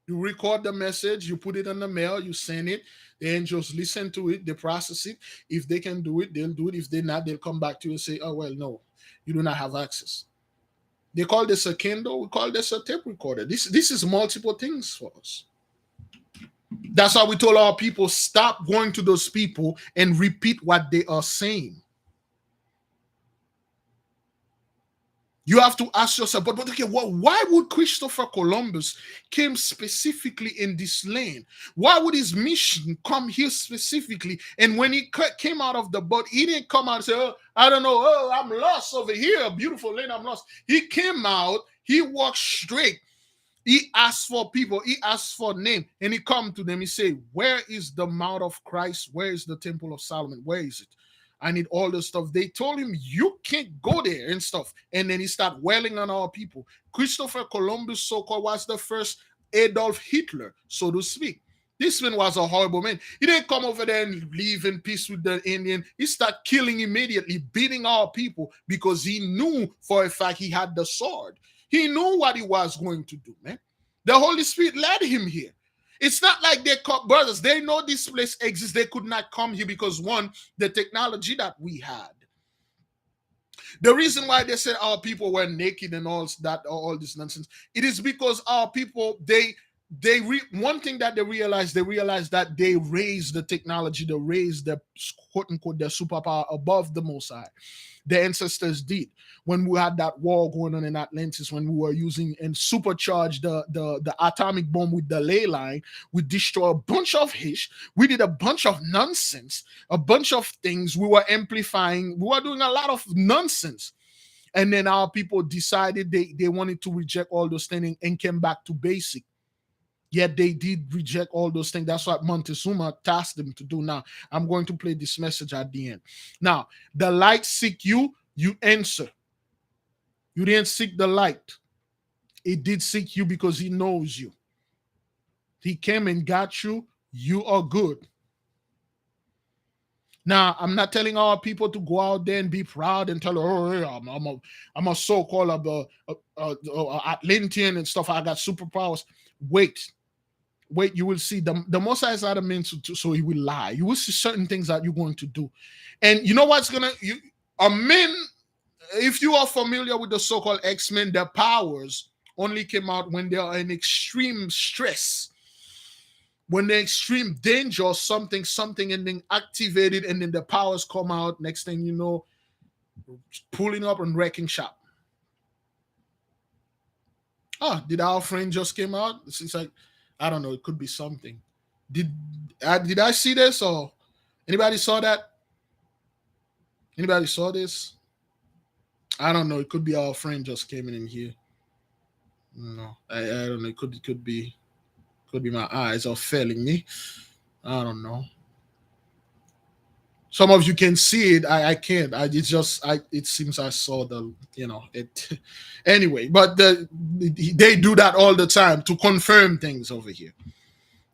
You record the message, you put it in the mail, you send it. The angels listen to it, they process it. If they can do it, they'll do it. If they're not, they'll come back to you and say, oh, well, no, you do not have access. They call this a Kindle. We call this a tape recorder. This is multiple things for us. That's why we told our people, stop going to those people and repeat what they are saying. You have to ask yourself, but okay, why would Christopher Columbus came specifically in this land? Why would his mission come here specifically? And when he came out of the boat, he didn't come out and say, oh, I don't know, oh, I'm lost over here, beautiful land, I'm lost. He came out, he walked straight. He asked for people, he asked for name, and he come to them, he say, where is the Mount of Christ? Where is the Temple of Solomon? Where is it? I need all the stuff. They told him, you can't go there and stuff. And then he started wailing on our people. Christopher Columbus, so-called, was the first Adolf Hitler, so to speak. This man was a horrible man. He didn't come over there and live in peace with the Indian. He started killing immediately, beating our people because he knew for a fact he had the sword. He knew what he was going to do, man. The Holy Spirit led him here. It's not like they caught brothers. They know this place exists. They could not come here because, one, the technology that we had. The reason why they said our people were naked and all that, all this nonsense, it is because our people, one thing that they realized that they raised the technology, they raised the quote unquote their superpower above the Most High. The ancestors did when we had that war going on in Atlantis, when we were using and supercharged the atomic bomb with the ley line. We destroyed a bunch of hish. We did a bunch of nonsense, a bunch of things. We were amplifying. We were doing a lot of nonsense. And then our people decided they wanted to reject all those things and came back to basic. Yet they did reject all those things. That's what Montezuma tasked them to do. Now, I'm going to play this message at the end. Now, the light seek you, you answer. You didn't seek the light. It did seek you because he knows you. He came and got you. You are good. Now, I'm not telling our people to go out there and be proud and tell, oh, yeah, I'm a so-called Atlantean and stuff. I got superpowers. Wait, you will see the Most High is not a man so he will lie. You will see certain things that you're going to do. And you know what's a man, if you are familiar with the so-called X-Men, their powers only came out when they are in extreme stress. When they're extreme danger or something, and then activated, and then the powers come out, next thing you know, pulling up and wrecking shop. Oh, did our friend just came out? It's like, I don't know. It could be something. Did I see this, or anybody saw that? Anybody saw this? I don't know. It could be our friend just came in here. No, I don't know. It could be my eyes are failing me. I don't know. Some of you can see it. I can't. It seems I saw it. Anyway, but they do that all the time to confirm things over here.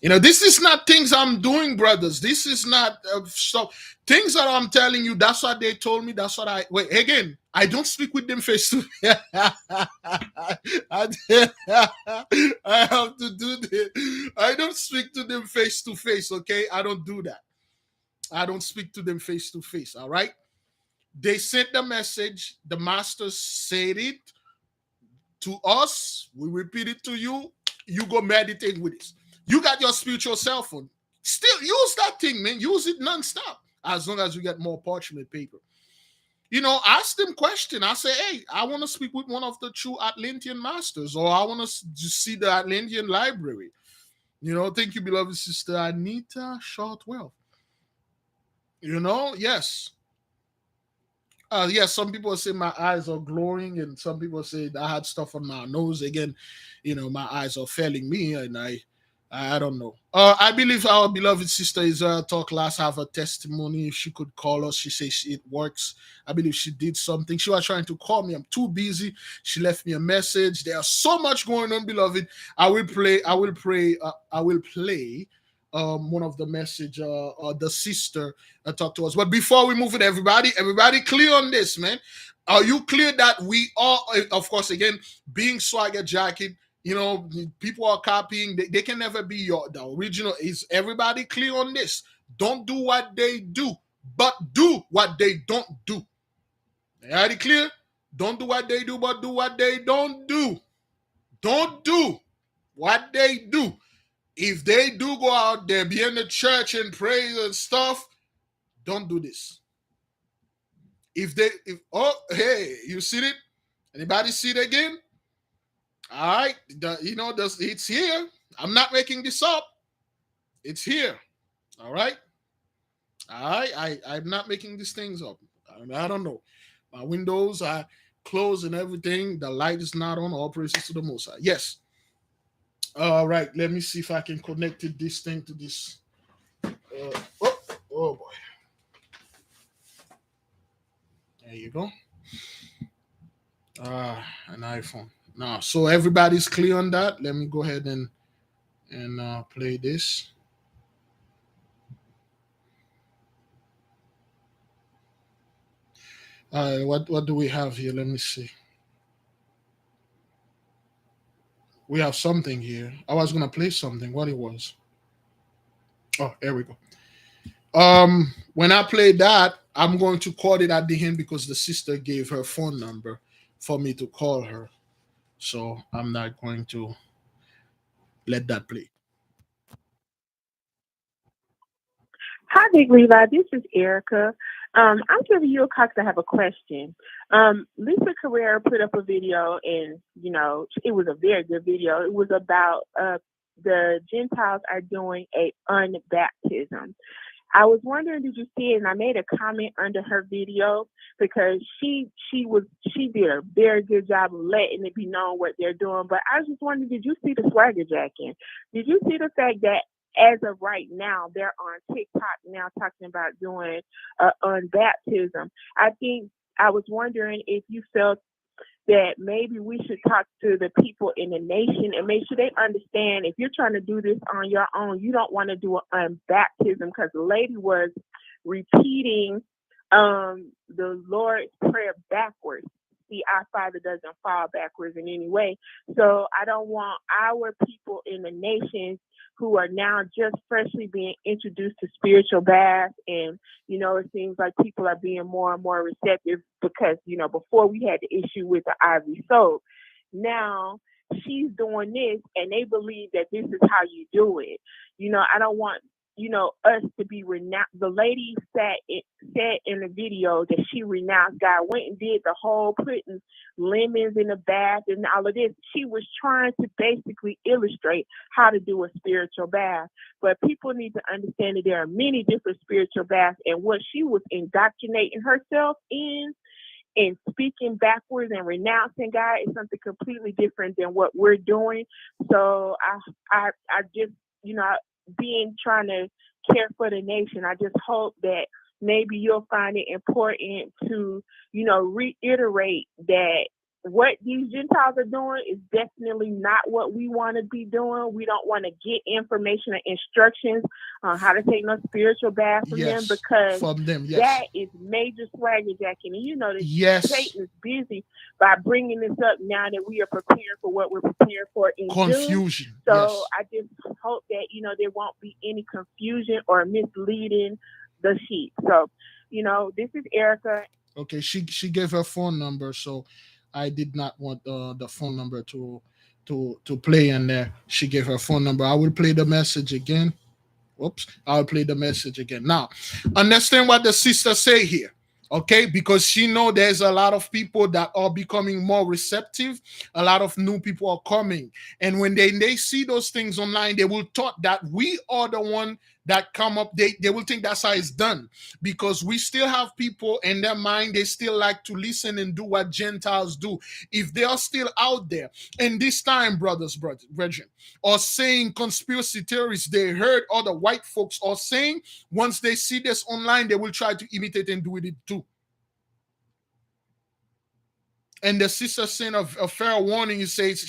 This is not things I'm doing, brothers. This is not stuff. Things that I'm telling you, that's what they told me. That's what I don't speak with them face to face. I have to do this. I don't speak to them face to face, okay? I don't do that. I don't speak to them face to face, all right? They sent the message. The master said it to us. We repeat it to you. You go meditate with it. You got your spiritual cell phone. Still use that thing, man. Use it nonstop as long as you get more parchment paper. Ask them question. I say, hey, I want to speak with one of the true Atlantean masters, or I want to see the Atlantean library. Thank you, beloved sister Anita Shortwell. Yes. Yes, some people say my eyes are glowing, and some people say I had stuff on my nose. Again, my eyes are failing me, and I don't know. I believe our beloved sister Israel talk last have a testimony. If she could call us, she says it works. I believe she did something. She was trying to call me. I'm too busy. She left me a message. There's so much going on, beloved. I will play one of the message the sister talked to us. But before we move it, everybody clear on this, man. Are you clear that we are, of course, again, being Swaggerjacking, people are copying. They can never be the original. Is everybody clear on this? Don't do what they do, but do what they don't do. Everybody clear? Don't do what they do, but do what they don't do. Don't do what they do. If they do go out there, be in the church and praise and stuff, don't do this. If oh hey, you see it? Anybody see it again? All right, it's here. I'm not making this up. It's here. All right. I'm not making these things up. I don't know. My windows are closed and everything. The light is not on. All praises to the Most High. Yes. All right. Let me see if I can connect this thing to this. Oh boy. There you go. An iPhone. Now, so everybody's clear on that. Let me go ahead and play this. What do we have here? Let me see. We have something here. I was gonna play something. What it was? Oh, there we go. When I play that, I'm going to call it at the end because the sister gave her phone number for me to call her. So I'm not going to let that play. Hi, Big Levi. This is Erica. I'm giving you a call because I have a question. Lisa Carrera put up a video, and it was a very good video. It was about the Gentiles are doing a unbaptism. I was wondering, did you see it? And I made a comment under her video because she did a very good job of letting it be known what they're doing. But I was just wondering, did you see the Swaggerjacking? Did you see the fact that as of right now, they're on TikTok now talking about doing unbaptism? I think I was wondering if you felt that maybe we should talk to the people in the nation and make sure they understand if you're trying to do this on your own, you don't want to do an baptism, because the lady was repeating the Lord's Prayer backwards. See, our Father doesn't fall backwards in any way. So I don't want our people in the nations who are now just freshly being introduced to spiritual baths. And, it seems like people are being more and more receptive because, before we had the issue with the ivory soap. Now she's doing this and they believe that this is how you do it. I don't want, us to be renounced. The lady said in the video that she renounced God, went and did the whole putting lemons in the bath and all of this. She was trying to basically illustrate how to do a spiritual bath. But people need to understand that there are many different spiritual baths, and what she was indoctrinating herself in and speaking backwards and renouncing God is something completely different than what we're doing. So I just, being trying to care for the nation, I just hope that maybe you'll find it important to, reiterate that what these Gentiles are doing is definitely not what we want to be doing. We don't want to get information and instructions on how to take no spiritual bath from them, because that is major swaggerjacking. And that Satan is busy by bringing this up now that we are preparing for what we're preparing for in confusion. June. So I just hope that, there won't be any confusion or misleading the sheep. So, this is Erica. Okay, she gave her phone number, so I did not want the phone number to play in there. She gave her phone number. I will play the message again. Whoops, I'll play the message again. Now, understand what the sister say here, okay? Because she know there's a lot of people that are becoming more receptive. A lot of new people are coming, and when they see those things online, they will thought that we are the one that come up. They will think that's how it's done, because we still have people in their mind. They still like to listen and do what Gentiles do. If they are still out there, and this time, brothers, brethren, or saying conspiracy theories they heard other white folks are saying, once they see this online, they will try to imitate and do it too. And the sister saying a fair warning, he says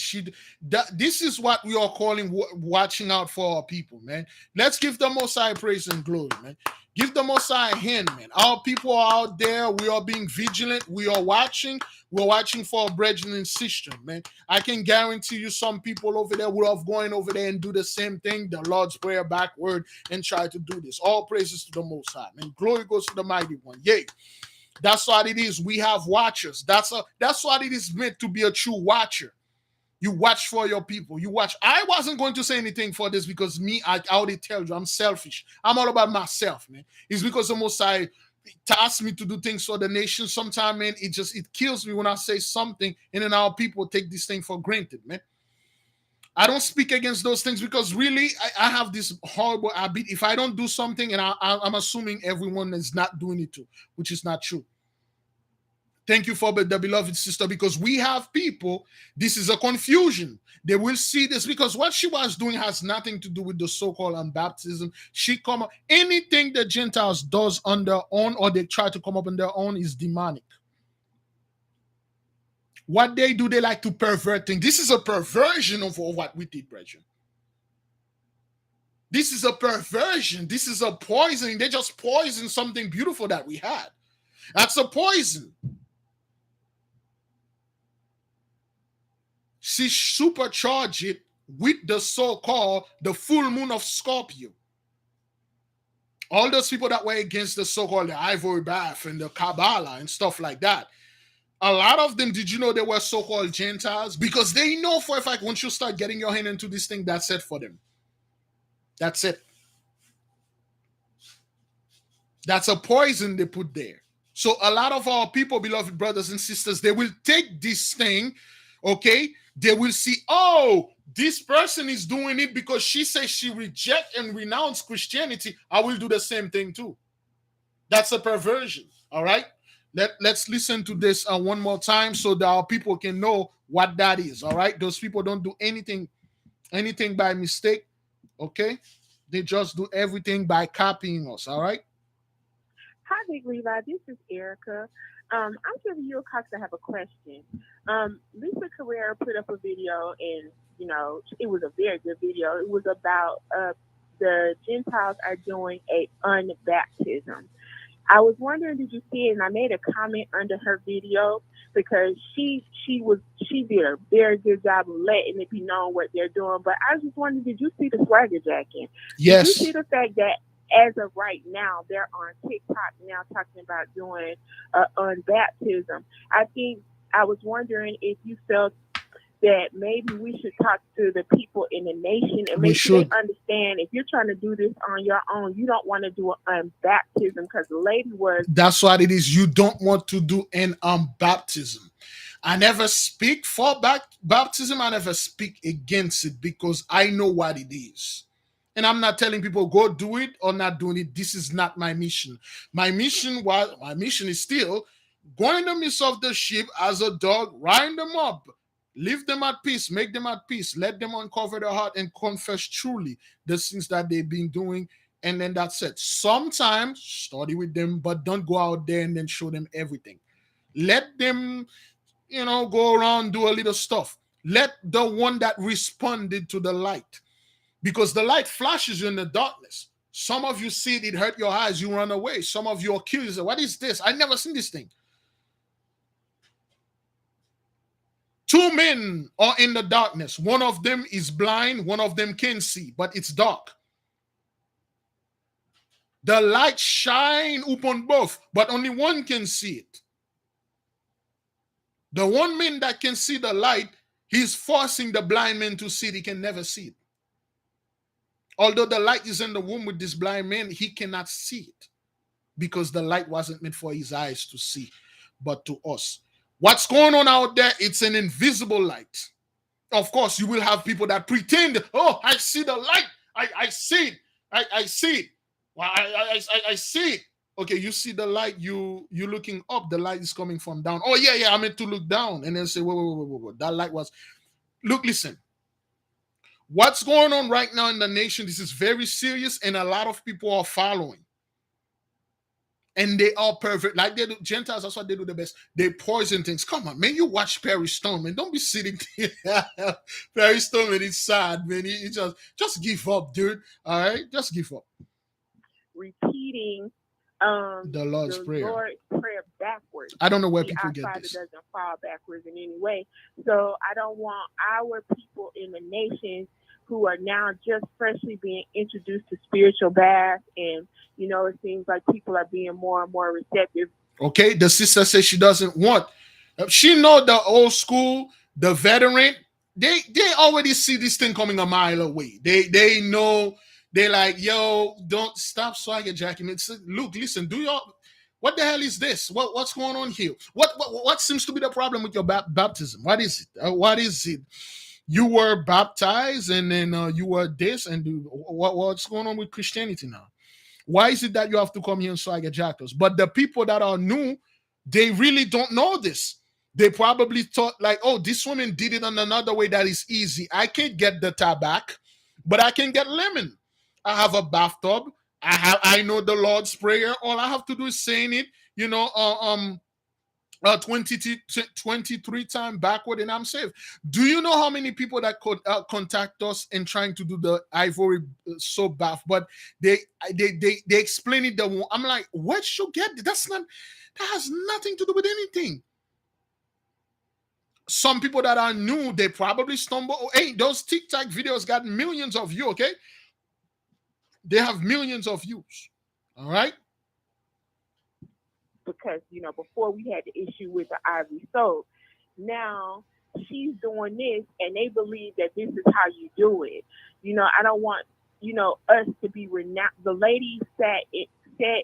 this is what we are calling watching out for our people, man. Let's give the Most High praise and glory, man. Give the Most High a hand, man. Our people are out there. We are being vigilant. We are watching. We're watching for our brethren and sisters, man. I can guarantee you some people over there would have gone over there and do the same thing, the Lord's Prayer backward, and try to do this. All praises to the Most High, man. Glory goes to the Mighty One. Yay. That's what it is. We have watchers. That's what it is meant to be a true watcher. You watch for your people. You watch. I wasn't going to say anything for this because me, I already tell you, I'm selfish. I'm all about myself, man. It's because the Most High tasked me to do things for the nation. Sometimes, man, it kills me when I say something and then our people take this thing for granted, man. I don't speak against those things because really, I have this horrible habit. If I don't do something, and I'm assuming everyone is not doing it too, which is not true. Thank you for the beloved sister because we have people. This is a confusion. They will see this because what she was doing has nothing to do with the so-called unbaptism. She come up anything the Gentiles does on their own or they try to come up on their own is demonic. What they do, they like to pervert things. This is a perversion of what we did, brethren. This is a perversion. This is a poisoning. They just poison something beautiful that we had. That's a poison. She supercharged it with the so-called the full moon of Scorpio. All those people that were against the so-called the ivory bath and the Kabbalah and stuff like that. A lot of them, did you know they were so-called Gentiles? Because they know for a fact once you start getting your hand into this thing, that's it for them. That's it. That's a poison they put there. So a lot of our people, beloved brothers and sisters, they will take this thing, okay? They will see, oh, this person is doing it because she says she reject and renounce Christianity. I will do the same thing too. That's a perversion, all right? Let's listen to this one more time so that our people can know what that is, all right? Those people don't do anything by mistake, okay? They just do everything by copying us, all right? Hi, Big Levi. This is Erica. I'm giving you a call to have a question. Lisa Carrera put up a video, and it was a very good video. It was about the Gentiles are doing a unbaptism. I was wondering, did you see it? And I made a comment under her video because she did a very good job of letting it be known what they're doing. But I just wondered, did you see the swaggerjacking? Yes. Did you see the fact that as of right now, they're on TikTok now talking about doing unbaptism? I was wondering if you felt that maybe we should talk to the people in the nation and make sure they understand if you're trying to do this on your own, you don't want to do an baptism because the lady was. That's what it is. You don't want to do an baptism. I never speak for baptism. I never speak against it because I know what it is. And I'm not telling people go do it or not doing it. This is not my mission. My mission is still go in the midst of the sheep as a dog, rind them up, leave them at peace, make them at peace, let them uncover their heart and confess truly the things that they've been doing. And then that's it. Sometimes study with them, but don't go out there and then show them everything. Let them, go around, do a little stuff. Let the one that responded to the light, because the light flashes you in the darkness. Some of you see it hurt your eyes, you run away. Some of you are curious, what is this? I never seen this thing. Two men are in the darkness. One of them is blind, one of them can see, but it's dark. The light shine upon both, but only one can see it. The one man that can see the light, he's forcing the blind man to see it. He can never see it. Although the light is in the room with this blind man, he cannot see it because the light wasn't meant for his eyes to see, but to us. What's going on out there? It's an invisible light. Of course, you will have people that pretend, oh, I see the light. I see it. I see it. Well, I see it. Okay, you see the light, you looking up, the light is coming from down. Oh, yeah, I meant to look down. And then say, whoa. That light was, look, listen. What's going on right now in the nation, this is very serious, and a lot of people are following. And they are perfect. Like they do, Gentiles, that's what they do the best. They poison things. Come on, man. You watch Perry Stone, man. Don't be sitting there. Perry Stone, man, it's sad, man. He just give up, dude. All right? Just give up. Repeating the Lord's Prayer. Lord's Prayer backwards. I don't know where people get this. It doesn't fall backwards in any way. So I don't want our people in the nation who are now just freshly being introduced to spiritual bath, and it seems like people are being more and more receptive Okay, the sister says she doesn't want. She know the old school, the veteran. They already see this thing coming a mile away. They know. They like, yo, don't stop swaggerjacking. It's Luke. Listen, do your. What the hell is this? What's going on here? What seems to be the problem with your baptism? What is it? What is it? You were baptized and then you were this and what's going on with Christianity now? Why is it that you have to come here and swagger jackals? But the people that are new, they really don't know this. They probably thought like, oh, this woman did it on another way that is easy. I can't get the tabac, but I can get lemon. I have a bathtub. I know the Lord's prayer. All I have to do is saying it, you know, 23 times backward and I'm saved. Do you know how many people that could contact us in trying to do the ivory soap bath, but they explain it I'm like, where should you get it? That has nothing to do with anything. Some people that are new, they probably stumble. Oh, hey, those TikTok videos got millions of views, okay? They have millions of views. All right. Because before we had the issue with the ivory soap. Now she's doing this, and they believe that this is how you do it. I don't want us to be renounced. The lady said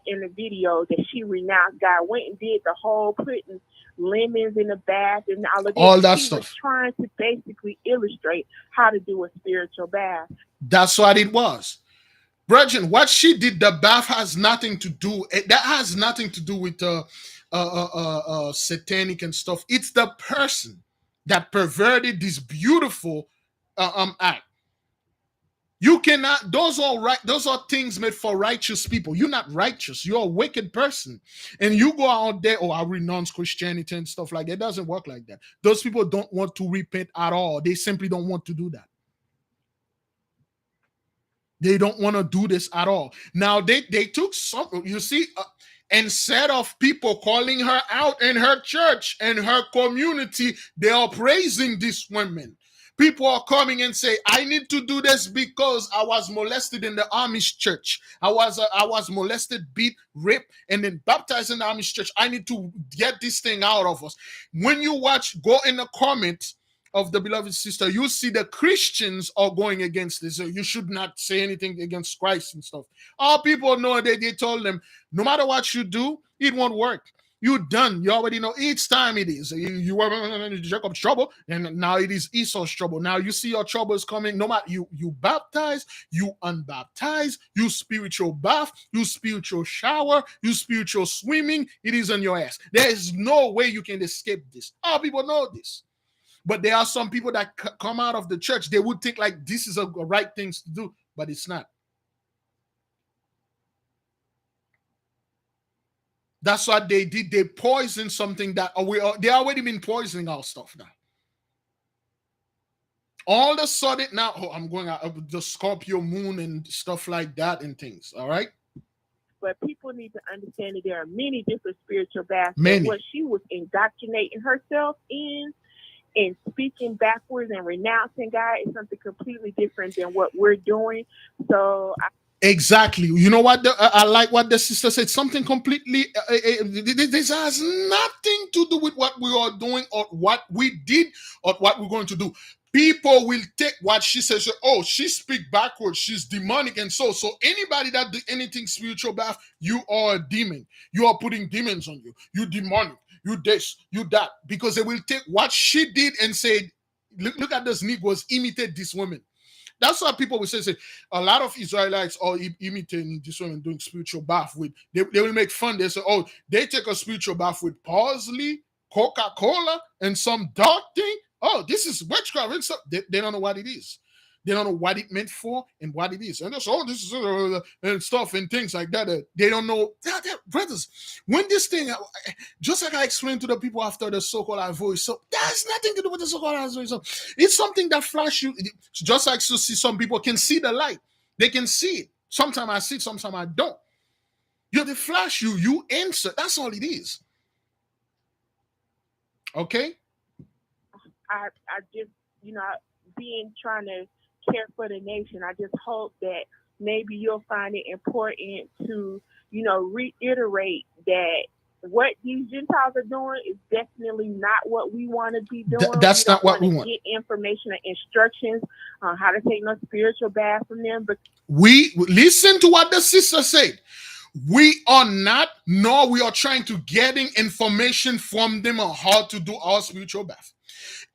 in the video that she renounced God, went and did the whole putting lemons in the bath and all of this. All that She was stuff. trying to basically illustrate how to do a spiritual bath. That's what it was. Brethren, what she did, the bath has nothing to do. That has nothing to do with satanic and stuff. It's the person that perverted this beautiful act. You cannot. Those are right. Those are things made for righteous people. You're not righteous. You're a wicked person, and you go out there. Oh, I renounce Christianity and stuff like that. It doesn't work like that. Those people don't want to repent at all. They simply don't want to do that. They don't want to do this at all. Now they took some. You see, instead of people calling her out in her church and her community, they are praising these women. People are coming and say, "I need to do this because I was molested in the Amish church. I was molested, beat, raped, and then baptized in the Amish church. I need to get this thing out of us." When you watch, go in the comments of the beloved sister, you see the Christians are going against this. So you should not say anything against Christ and stuff. All people know that they told them, no matter what you do, it won't work. You're done. You already know each time it is. You were in Jacob's trouble, and now it is Esau's trouble. Now you see your trouble is coming. No matter you baptize, you unbaptize, you spiritual bath, you spiritual shower, you spiritual swimming, it is on your ass. There is no way you can escape this. All people know this. But there are some people that come out of the church, they would think like this is a right thing to do, but it's not. That's what they did. They poisoned something that they already been poisoning our stuff now. All of a sudden now, oh, I'm going out of the Scorpio moon and stuff like that and things. All right. But people need to understand that there are many different spiritual baths. Many. And what she was indoctrinating herself in and speaking backwards and renouncing God is something completely different than what we're doing. So exactly. You know what? I like what the sister said. Something completely. This has nothing to do with what we are doing or what we did or what we're going to do. People will take what she says. Oh, she speak backwards. She's demonic, and so anybody that do anything spiritual bath, you are a demon. You are putting demons on you. You demonic. You this. You that. Because they will take what she did and say, look at those Negroes imitate this woman. That's what people will say. A lot of Israelites are imitating this woman doing spiritual bath with. They will make fun. They say, oh, they take a spiritual bath with parsley, Coca-Cola, and some dark thing. Oh, this is witchcraft and stuff. They don't know what it is. They don't know what it meant for and what it is. And they say, oh, this is and stuff and things like that. They don't know. Brothers, when this thing, just like I explained to the people after the so-called voice, so that has nothing to do with the so-called voice. So it's something that flash you. Just like to see some people can see the light. They can see it. Sometimes I see it, sometimes I don't. They flash you. You answer. That's all it is. Okay? I just, being trying to care for the nation, I just hope that maybe you'll find it important to, reiterate that what these Gentiles are doing is definitely not what we want to be doing. We That's don't not what want we to want. get information and instructions on how to take no spiritual bath from them. But We listen to what the sister said. We are not, nor we are trying to getting information from them on how to do our spiritual bath.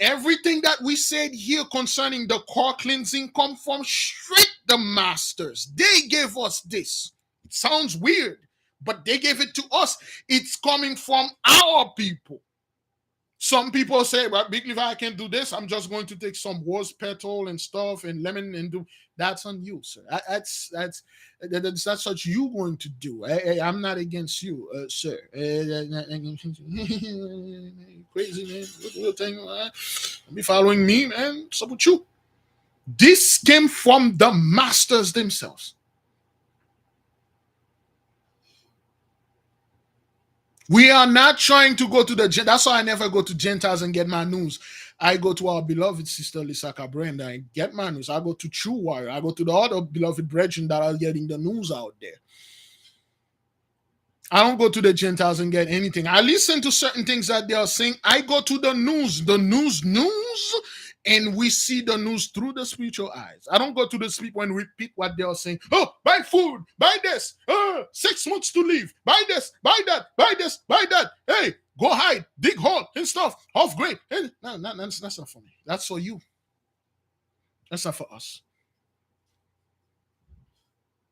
Everything that we said here concerning the core cleansing come from straight the masters. They gave us this. It sounds weird, but they gave it to us. It's coming from our people. Some people say, well, Big Levi, I can do this. I'm just going to take some rose petal and stuff and lemon and do. That's on you, sir. That's what you going to do. I'm not against you, sir. Crazy man, what thing? Be following me, man. What's up with you? This came from the masters themselves. We are not trying to go to the. That's why I never go to Gentiles and get my news. I go to our beloved sister Lisaka Brenda and get my news. I go to True Wire. I go to the other beloved brethren that are getting the news out there. I don't go to the Gentiles and get anything. I listen to certain things that they are saying. I go to the news, and we see the news through the spiritual eyes. I don't go to the people and repeat what they are saying. Oh, buy food, buy this, 6 months to live, buy this, buy that, buy this, buy that. Hey, go hide, dig hole and stuff, half great. Hey, no, that's not for me. That's for you. That's not for us.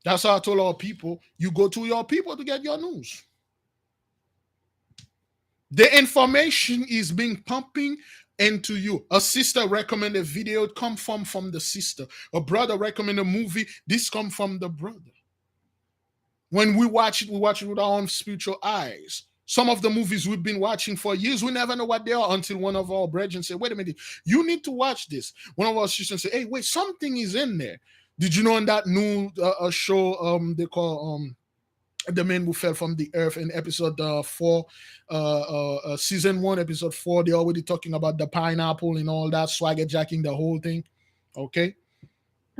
That's how I told our people, you go to your people to get your news. The information is being pumping into you. A sister recommend a video, it come from the sister. A brother recommend a movie, this come from the brother. When we watch it with our own spiritual eyes. Some of the movies we've been watching for years, we never know what they are until one of our brethren say, wait a minute, you need to watch this. One of our sisters say, hey, wait, something is in there. Did you know in that new show they call the man who fell from the earth in episode 4, season 1, episode 4, they're already talking about the pineapple and all that, swaggerjacking the whole thing. Okay.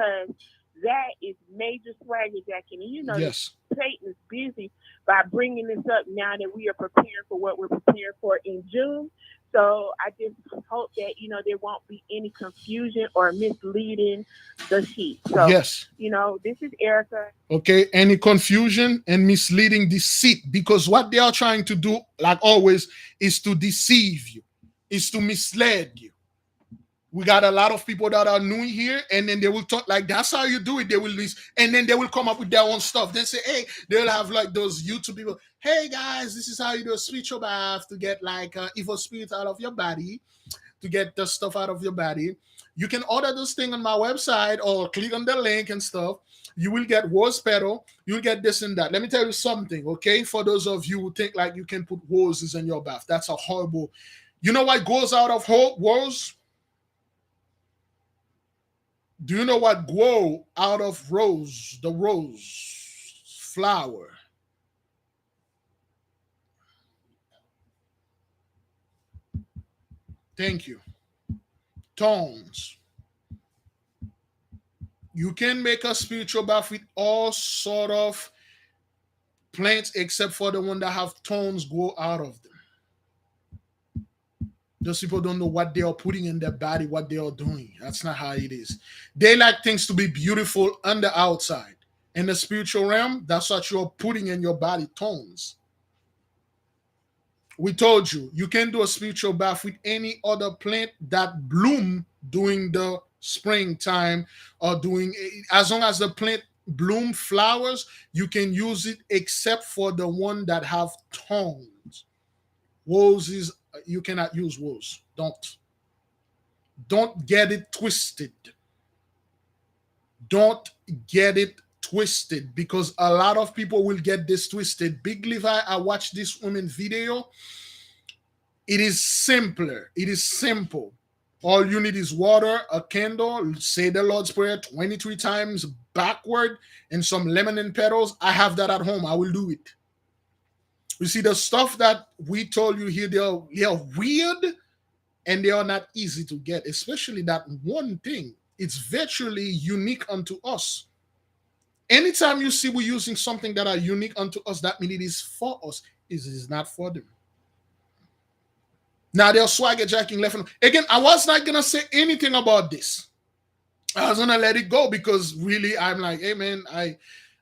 because that is major swaggerjacking. And Yes. Satan is busy by bringing this up now that we are prepared for what we're prepared for in June. So I just hope that, there won't be any confusion or misleading the sheep. So, Yes. This is Erica. Okay. Any confusion and misleading deceit, because what they are trying to do, like always, is to deceive you, is to mislead you. We got a lot of people that are new here, and then they will talk like that's how you do it. They will list, and then they will come up with their own stuff. They say, hey, they'll have like those YouTube people. Hey guys, this is how you do a spiritual bath to get like evil spirit out of your body, to get the stuff out of your body. You can order this thing on my website or click on the link and stuff. You will get rose petal. You'll get this and that. Let me tell you something, okay? For those of you who think like you can put roses in your bath, that's a horrible. You know what goes out of rose? Do you know what grow out of rose, the rose flower? Thank you. Thorns. You can make a spiritual bath with all sort of plants except for the one that have thorns grow out of them. Those people don't know what they are putting in their body, what they are doing. That's not how it is. They like things to be beautiful on the outside. In the spiritual realm, that's what you're putting in your body, thorns. We told you, you can do a spiritual bath with any other plant that bloom during the springtime or doing, as long as the plant bloom flowers, you can use it except for the one that have thorns. Roses, you cannot use rose. Don't get it twisted. Don't get it twisted, because a lot of people will get this twisted. Big Levi, I watched this woman video. It is simpler. It is simple. All you need is water, a candle, say the Lord's Prayer 23 times backward, and some lemon and petals. I have that at home. I will do it. You see, the stuff that we told you here, they're weird and they are not easy to get, especially that one thing. It's virtually unique unto us. Anytime you see we're using something that are unique unto us, that means it is for us. is not for them. Now they're swagger jacking left and again. I was not gonna say anything about this. I was gonna let it go because really I'm like, hey man, I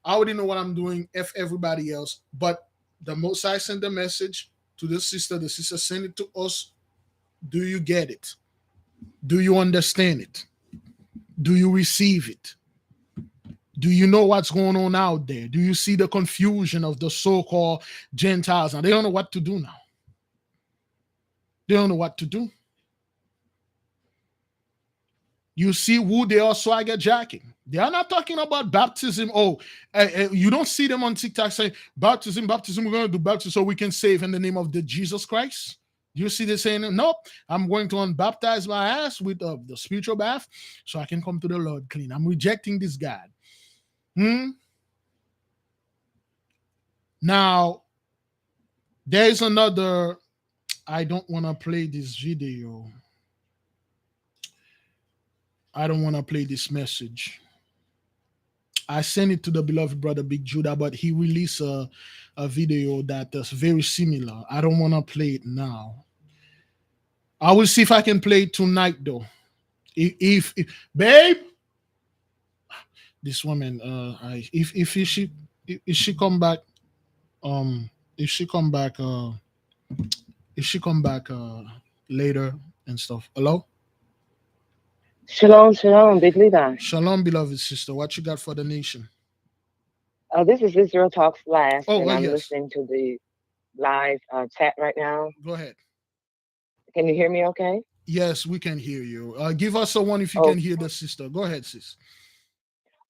already know what I'm doing. F everybody else. But the most I send the message to the sister send it to us. Do you get it? Do you understand it? Do you receive it? Do you know what's going on out there? Do you see the confusion of the so-called Gentiles? Now they don't know what to do now. They don't know what to do. You see who they are swagger jacking. They are not talking about baptism. Oh, you don't see them on TikTok saying baptism, baptism. We're going to do baptism so we can save in the name of the Jesus Christ. You see they saying, nope, I'm going to unbaptize my ass with the spiritual bath so I can come to the Lord clean. I'm rejecting this God. Now, there is another. I don't want to play this video. I don't want to play this message. I sent it to the beloved brother Big Judah, but he released a video that is very similar. I don't want to play it now. I will see if I can play it tonight, though. If babe, this woman, if she come back, if she come back, if she come back later and stuff. Hello, Shalom, shalom, Big Levi. shalom, beloved sister. What you got for the nation? This is Israel Talks Last, Oh, and well, I'm yes. listening to the live chat right now. Go ahead. Can you hear me okay? Yes, we can hear you. Give us a one if you Oh, can hear the sister. Go ahead, sis.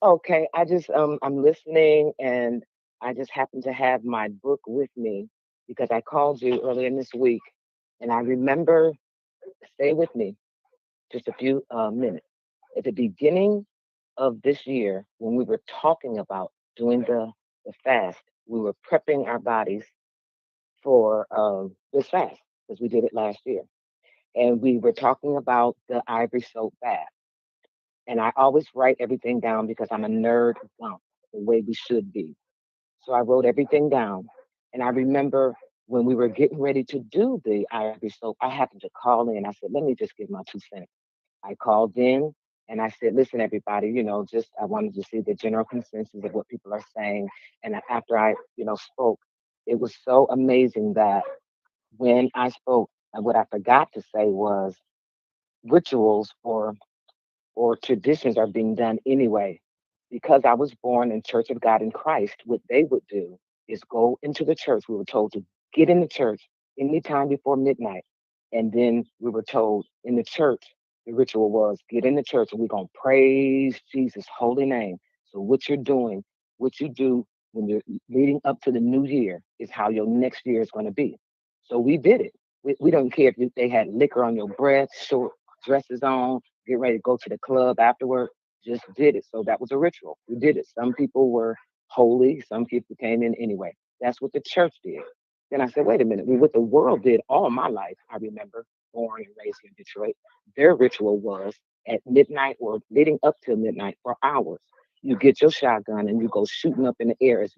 okay. I'm listening, and I just happen to have my book with me because I called you earlier in this week, and I remember, stay with me just a few minutes. At the beginning of this year, when we were talking about doing the fast, we were prepping our bodies for this fast because we did it last year. And we were talking about the ivory soap bath. And I always write everything down because I'm a nerd dump, the way we should be. So I wrote everything down. And I remember when we were getting ready to do the ivory soap, I happened to call in. I said, let me just give my 2 cents. I called in and I said, listen, everybody, just I wanted to see the general consensus of what people are saying. And after I, spoke, it was so amazing that when I spoke, and what I forgot to say was rituals or traditions are being done anyway. Because I was born in Church of God in Christ, what they would do is go into the church. We were told to get in the church anytime before midnight. And then we were told in the church, the ritual was get in the church and we're going to praise Jesus' holy name. So what you're doing, what you do when you're leading up to the new year is how your next year is going to be. So we did it. We don't care if they had liquor on your breath, short dresses on, get ready to go to the club afterward. Just did it. So that was a ritual. We did it. Some people were holy, some people came in anyway. That's what the church did. Then I said, wait a minute. What the world did all my life, I remember, born and raised in Detroit, their ritual was at midnight or leading up to midnight for hours. You get your shotgun and you go shooting up in the air as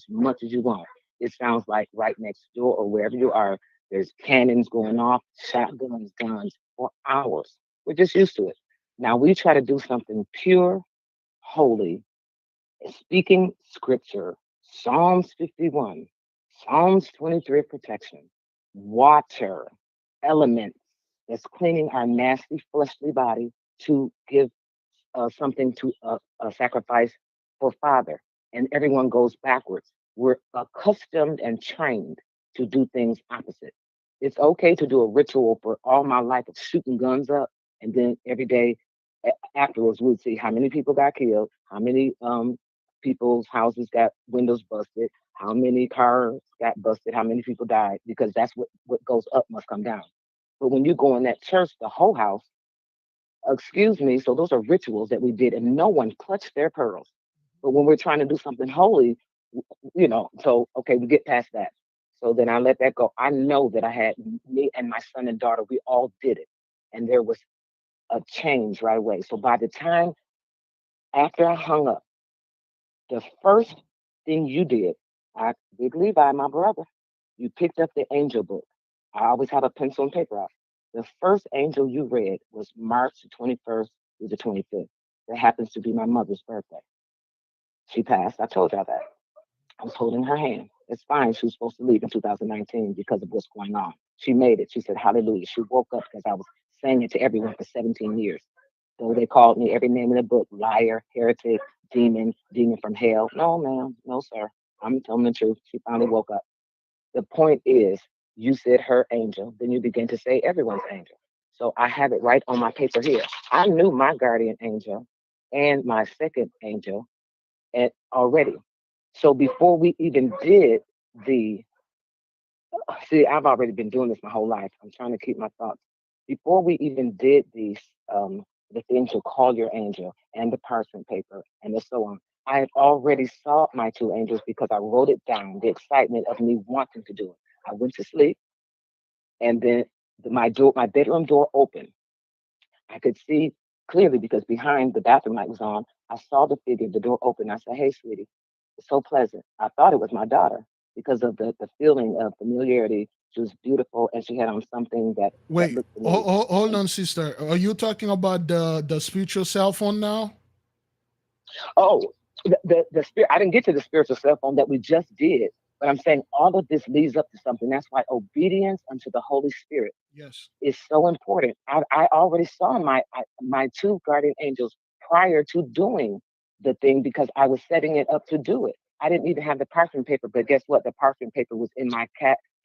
much as you want. It sounds like right next door or wherever you are, there's cannons going off, shotguns, guns for hours. We're just used to it. Now we try to do something pure, holy, speaking scripture, Psalms 51, Psalms 23 of protection, water, elements that's cleaning our nasty fleshly body to give something to a sacrifice for Father. And everyone goes backwards. We're accustomed and trained to do things opposite. It's okay to do a ritual for all my life of shooting guns up, and then every day afterwards we'd see how many people got killed, how many people's houses got windows busted, how many cars got busted, how many people died, because that's what goes up must come down. But when you go in that church, the whole house, excuse me, so those are rituals that we did, and no one clutched their pearls. But when we're trying to do something holy, so okay, we get past that. So then I let that go. I know that I had me and my son and daughter, we all did it. And there was a change right away. So by the time after I hung up, the first thing you did, I Big Levi, my brother. You picked up the angel book. I always have a pencil and paper out. The first angel you read was March 21st through the 25th. That happens to be my mother's birthday. She passed. I told y'all that. I was holding her hand. It's fine. She was supposed to leave in 2019 because of what's going on. She made it. She said, Hallelujah. She woke up because I was saying it to everyone for 17 years. Though they called me every name in the book, liar, heretic, demon, demon from hell. No, ma'am. No, sir. I'm telling the truth. She finally woke up. The point is, you said her angel, then you begin to say everyone's angel. So I have it right on my paper here. I knew my guardian angel and my second angel and already. So before we even did the, see, I've already been doing this my whole life. I'm trying to keep my thoughts. Before we even did these, the thing to call your angel and the parchment paper and the so on, I had already saw my two angels because I wrote it down, the excitement of me wanting to do it. I went to sleep and then my bedroom door opened. I could see clearly because behind the bathroom light was on. I saw the figure, the door open. I said, Hey, sweetie, it's so pleasant. I thought it was my daughter because of the feeling of familiarity. She was beautiful and she had on something that Wait, looked familiar. hold And on, sister. Are you talking about the spiritual cell phone now? oh, the spirit, I didn't get to the spiritual cell phone that we just did, but I'm saying all of this leads up to something. That's why obedience unto the Holy Spirit Yes. is so important. I already saw my two guardian angels prior to doing the thing because I was setting it up to do it. I didn't even have the parchment paper, but guess what? The parchment paper was in my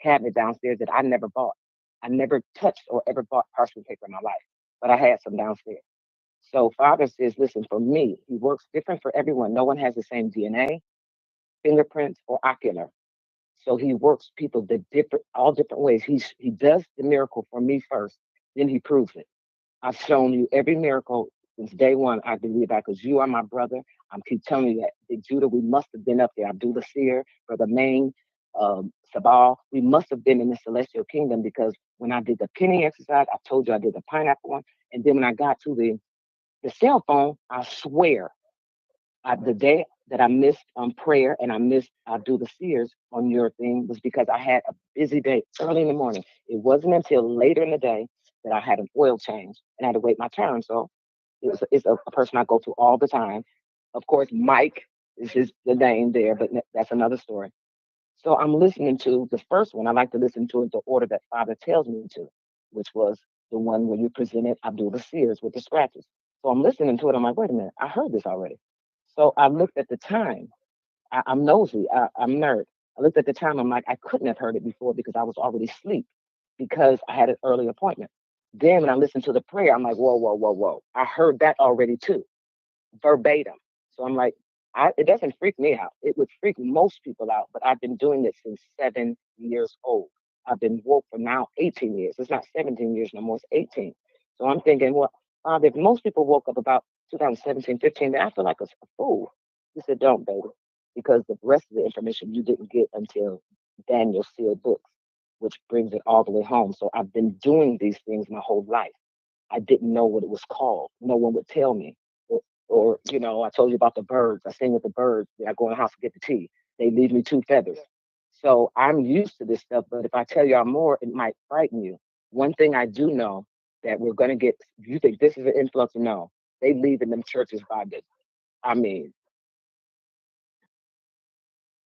cabinet downstairs that I never bought. I never touched or ever bought parchment paper in my life, but I had some downstairs. So Father says, listen, for me, he works different for everyone. No one has the same DNA, fingerprints, or ocular. So he works people the different, all different ways. He does the miracle for me first, then he proves it. I've shown you every miracle since day one. I believe that because you are my brother. I'm keep telling you that. Big Judah, we must have been up there. Abdul Seer, Brother Main, Sabal. We must have been in the celestial kingdom because when I did the penny exercise, I told you I did the pineapple one. And then when I got to the cell phone, I swear the day that I missed prayer and I missed do the seers on your thing was because I had a busy day early in the morning. It wasn't until later in the day that I had an oil change and I had to wait my turn. So it's a person I go to all the time. Of course, Mike is the name there, but that's another story. So I'm listening to the first one. I like to listen to it the order that Father tells me to, which was the one where you presented Abdul the Seers with the scratches. So I'm listening to it. I'm like, wait a minute, I heard this already. So I looked at the time. I'm nosy. I'm nerd. I looked at the time. I'm like, I couldn't have heard it before because I was already asleep because I had an early appointment. Then when I listened to the prayer, I'm like, whoa, whoa, whoa, whoa. I heard that already too, verbatim. So I'm like, it doesn't freak me out. It would freak most people out, but I've been doing this since 7 years old. I've been woke for now 18 years. It's not 17 years no more, it's 18. So I'm thinking, well, if most people woke up about 2017, 15, then I feel like a fool. He said, don't, baby, because the rest of the information you didn't get until Daniel sealed books, which brings it all the way home. So I've been doing these things my whole life. I didn't know what it was called. No one would tell me. Or, I told you about the birds. I sing with the birds. I go in the house to get the tea. They leave me two feathers. So I'm used to this stuff, but if I tell y'all more, it might frighten you. One thing I do know that we're gonna get, you think this is an influx? No. They leave in them churches by the, I mean,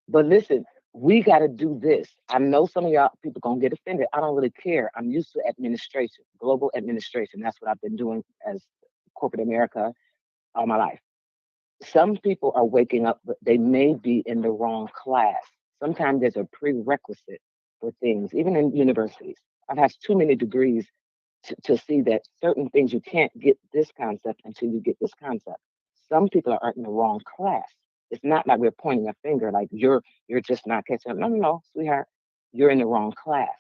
but listen, we gotta do this. I know some of y'all people gonna get offended. I don't really care. I'm used to administration, global administration. That's what I've been doing as corporate America all my life. Some people are waking up, but they may be in the wrong class. Sometimes there's a prerequisite for things, even in universities. I've had too many degrees to see that certain things you can't get this concept until you get this concept. Some people are in the wrong class. It's not like we're pointing a finger like you're just not catching up. No, no, no, sweetheart, you're in the wrong class.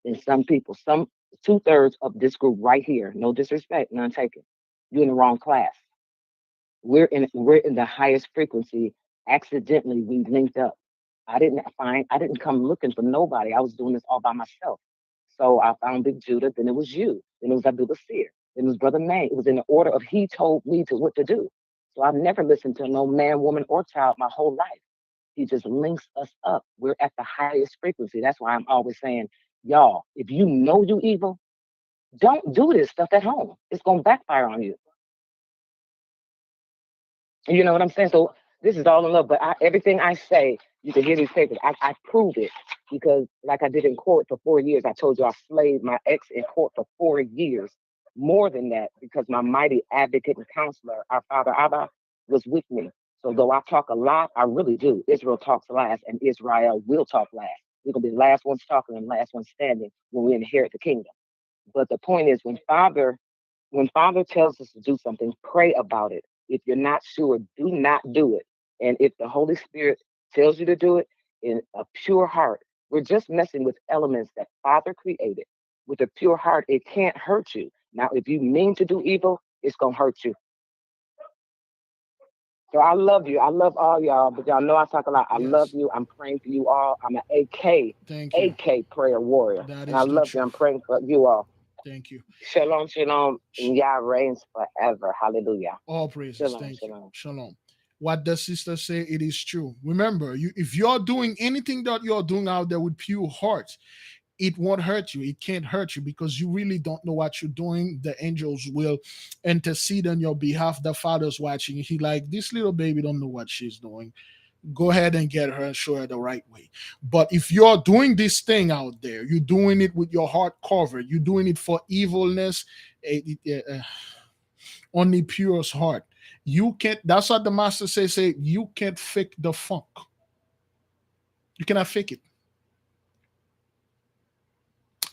And some people, some 2/3 of this group right here, no disrespect, none taken. You're in the wrong class. We're in the highest frequency. Accidentally, we linked up. I didn't come looking for nobody. I was doing this all by myself. So I found Big Judah, then it was you, then it was Abdul Seer, then it was Brother May. It was in the order of he told me to what to do. So I've never listened to no man, woman, or child my whole life. He just links us up. We're at the highest frequency. That's why I'm always saying, y'all, if you know you evil, don't do this stuff at home. It's gonna backfire on you. You know what I'm saying? So this is all in love. But everything I say, you can hear these papers. I prove it because, like I did in court for 4 years, I told you I slayed my ex in court for 4 years. More than that, because my mighty advocate and counselor, our Father Abba, was with me. So though I talk a lot, I really do. Israel talks last, and Israel will talk last. We're gonna be the last ones talking and last ones standing when we inherit the kingdom. But the point is, when Father tells us to do something, pray about it. If you're not sure, do not do it. And if the Holy Spirit tells you to do it in a pure heart, we're just messing with elements that Father created. With a pure heart, it can't hurt you. Now, if you mean to do evil, it's gonna hurt you. So I love you. I love all y'all, but y'all know I talk a lot. I love Yes. you. I'm praying for you all. I'm an AK, Thank you. AK prayer warrior. That And I is the love you. truth. I'm praying for you all. Thank you. Shalom, shalom. Sh- And Yah reigns forever. Hallelujah. All praises. Shalom, Thank you. shalom. Shalom. What the sister say, it is true. Remember, if you're doing anything that you're doing out there with pure heart, it won't hurt you. It can't hurt you because you really don't know what you're doing. The angels will intercede on your behalf. The Father's watching. He like, this little baby don't know what she's doing. Go ahead and get her and show her the right way. But if you're doing this thing out there, you're doing it with your heart covered, you're doing it for evilness, only pure's heart. You can't, that's what the master says, say, you can't fake the funk. You cannot fake it.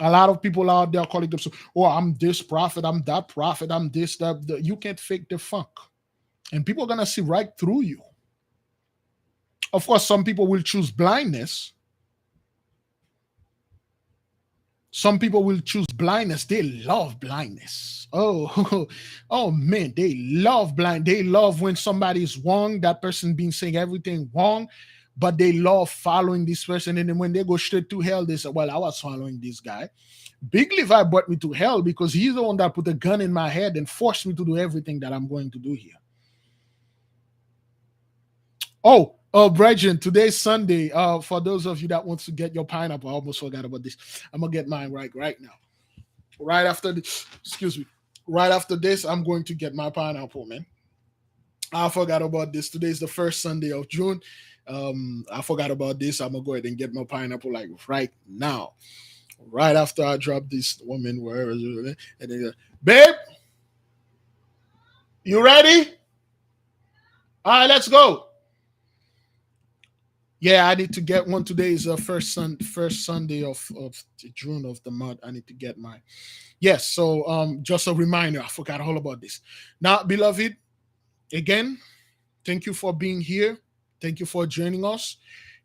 A lot of people out there calling themselves, oh, I'm this prophet, I'm that prophet, I'm this, that. You can't fake the funk. And people are going to see right through you. Of course, some people will choose blindness. Some people will choose blindness. They love blindness. Oh, oh man, they love blind. They love when somebody's wrong, that person being saying everything wrong, but they love following this person. And then when they go straight to hell, they say, well, I was following this guy. Big Levi brought me to hell because he's the one that put a gun in my head and forced me to do everything that I'm going to do here. Oh, Brethren, today's Sunday. For those of you that wants to get your pineapple, I almost forgot about this. I'm gonna get mine right now. Right after this, excuse me. Right after this, I'm going to get my pineapple, man. I forgot about this. Today's the first Sunday of June. I forgot about this. I'm gonna go ahead and get my pineapple like right now. Right after I drop this woman, wherever, and then, babe, you ready? All right, let's go. Yeah, I need to get one. Today is the first Sunday of June of the month. I need to get mine. Yes, so just a reminder, I forgot all about this. Now, beloved, again, thank you for being here. Thank you for joining us.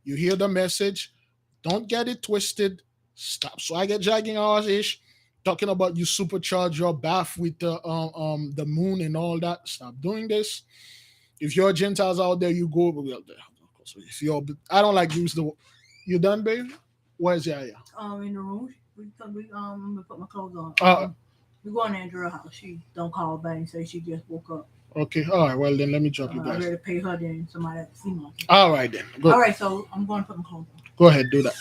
You hear the message. Don't get it twisted. Stop swaggerjacking our ish. Talking about you supercharge your bath with the moon and all that. Stop doing this. If you're Gentiles out there, you go. Well, if you're, I don't like use the. You done, baby? Where's Yaya? In the room. We put my clothes on. Uh, We going to Andrea's house. She don't call back and say she just woke up. okay. All right. Well, then let me drop you I guys. ready to pay her then somebody at the flea market. All right then. Good. All right, so I'm going to put my clothes on. Go ahead, do that.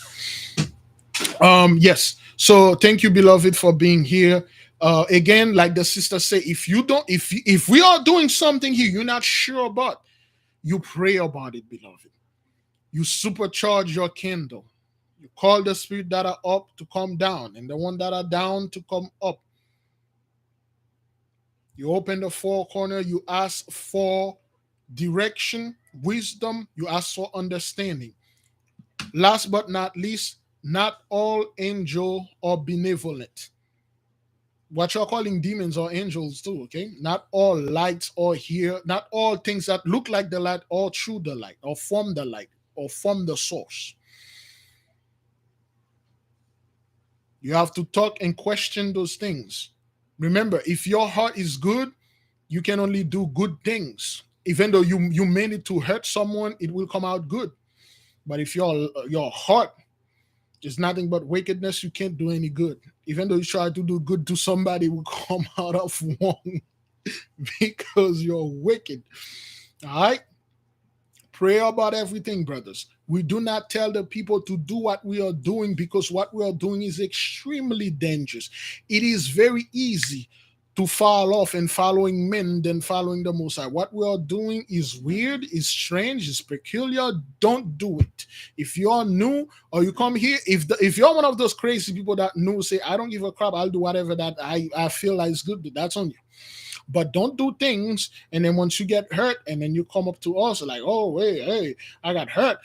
Yes. So thank you, beloved, for being here. Again, like the sister say, if you don't, if we are doing something here, you're not sure about, you pray about it, beloved. You supercharge your candle. You call the spirit that are up to come down, and the one that are down to come up. You open the four corner. You ask for direction, wisdom. You ask for understanding. Last but not least, not all angel are benevolent. What you're calling demons are angels too, okay? Not all lights are here. Not all things that look like the light are through the light or from the light or from the source. You have to talk and question those things. Remember, if your heart is good, you can only do good things. Even though you meant it to hurt someone, it will come out good. But if your heart is nothing but wickedness, you can't do any good. Even though you try to do good to somebody, it will come out of wrong because you're wicked. All right? Pray about everything, brothers. We do not tell the people to do what we are doing because what we are doing is extremely dangerous. It is very easy to fall off and following men than following the Most High. What we are doing is weird, is strange, is peculiar. Don't do it. If you're new or you come here, if you're one of those crazy people that know say, I don't give a crap, I'll do whatever that I feel like is good, that's on you. But don't do things and then once you get hurt and then you come up to us like, oh hey, I got hurt,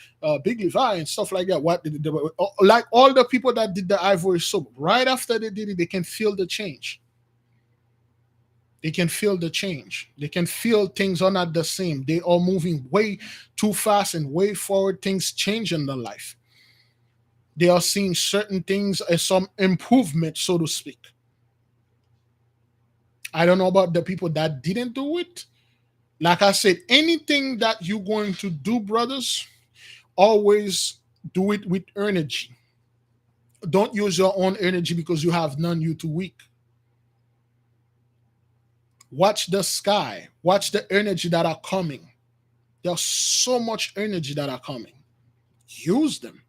Big Levi and stuff like that. Like all the people that did the ivory soap, right after they did it, they can feel the change. They can feel the change. They can feel things are not the same. They are moving way too fast and way forward. Things change in their life. They are seeing certain things as some improvement, so to speak. I don't know about the people that didn't do it. Like I said, anything that you're going to do, brothers, always do it with energy. Don't use your own energy because you have none, you too weak. Watch the sky. Watch the energy that are coming. There's so much energy that are coming. Use them.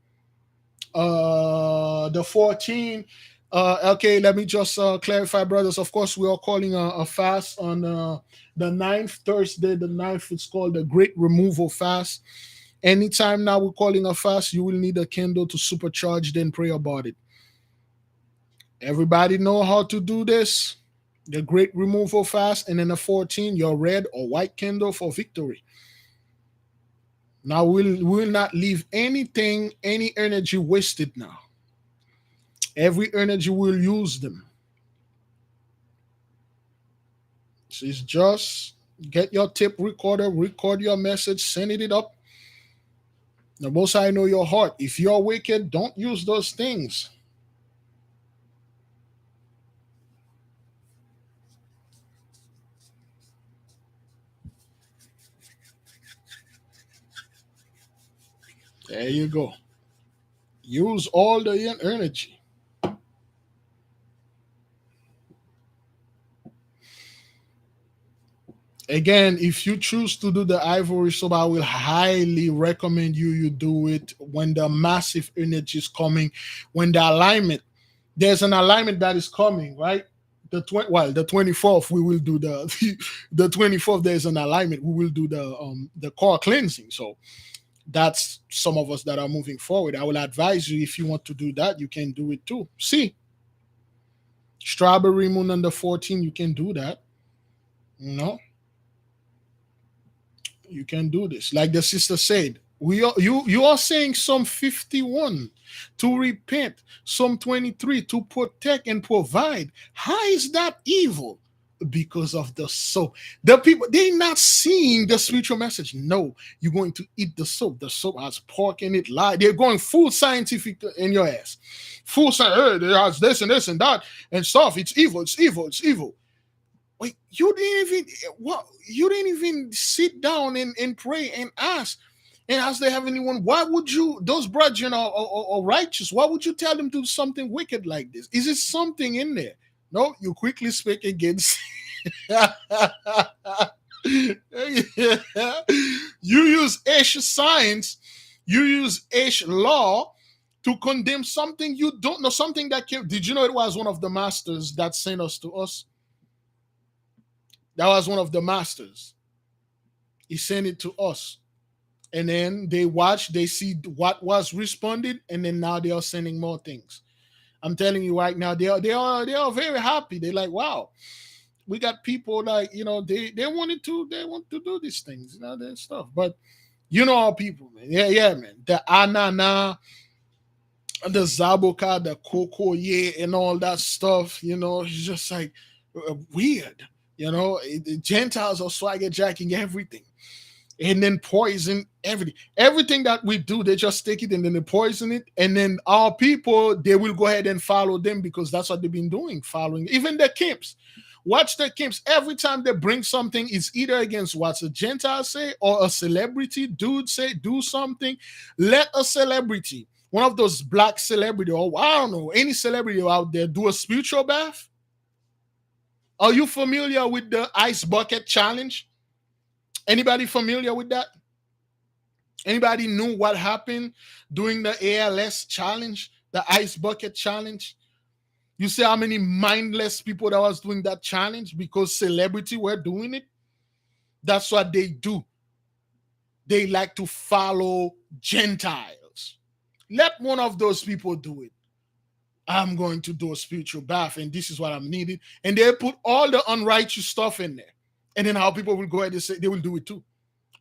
The 14. Okay, let me just clarify, brothers. Of course, we are calling a fast on the 9th, Thursday, the 9th. It's called the Great Removal Fast. Anytime now we're calling a fast, you will need a candle to supercharge, then pray about it. Everybody know how to do this? The Great Removal Fast, and then the 14, your red or white candle for victory. Now we'll not leave anything, any energy wasted now. Every energy will use them. So it's just get your tape recorder, record your message, send it up. The Most High know your heart. If you're wicked, don't use those things. There you go. Use all the energy. Again, if you choose to do the ivory soap, I will highly recommend you do it when the massive energy is coming, when the alignment, there's an alignment that is coming, right? The 24th we will do the 24th. There's an alignment. We will do the core cleansing. So that's some of us that are moving forward. I will advise you if you want to do that, you can do it too. See, strawberry moon on the 14, you can do that. You can do this. Like the sister said, you are saying Psalm 51 to repent, Psalm 23 to protect and provide. How is that evil? Because of the soap. The people, they're not seeing the spiritual message. No, you're going to eat the soap. The soap has pork in it. They're going full scientific in your ass. Full science. It has this and this and that and stuff. It's evil. It's evil. It's evil. Wait, you didn't even sit down and pray and ask the heavenly one, why would you, those brethren are righteous, why would you tell them to do something wicked like this? Is it something in there? No, you quickly speak against. You use Ish science, you use Ish law to condemn something you don't know, something that came. Did you know it was one of the masters that sent us to us? That was one of the masters. He sent it to us. And then they watch, they see what was responded, and then now they are sending more things. I'm telling you right now, they are very happy. They're like, wow, we got people like, they want to do these things, that stuff. But our people, man. Yeah, man. The Anana, the Zaboka, the Coco, and all that stuff, it's just like weird. The Gentiles are swaggerjacking everything and then poison everything that we do. They just take it and then they poison it, and then our people, they will go ahead and follow them because that's what they've been doing, following even the camps. Watch the camps. Every time they bring something, it's either against what a Gentile say or a celebrity dude say do something. Let a celebrity, one of those black celebrity, or I don't know, any celebrity out there, do a spiritual bath. Are you familiar with the ice bucket challenge? Anybody familiar with that? Anybody knew what happened during the ALS challenge, the ice bucket challenge? You see how many mindless people that was doing that challenge because celebrity were doing it? That's what they do. They like to follow Gentiles. Let one of those people do it. I'm going to do a spiritual bath, and this is what I'm needing. And they put all the unrighteous stuff in there. And then how people will go ahead and say they will do it too.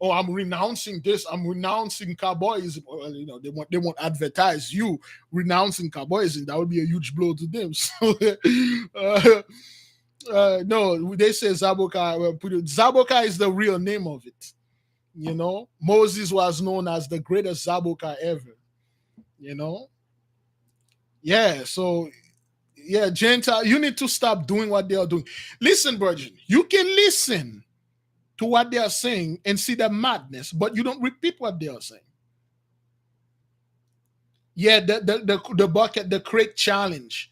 Oh, I'm renouncing this. I'm renouncing cowboyism. Well, they won't advertise you renouncing cowboyism. That would be a huge blow to them. So, no, they say Zaboka. Zaboka is the real name of it. Moses was known as the greatest Zaboka ever. You know, yeah. So yeah, Gentile, you need to stop doing what they are doing. Listen, Virgin, you can listen to what they are saying and see the madness, but you don't repeat what they are saying. Yeah, the bucket, the crate challenge,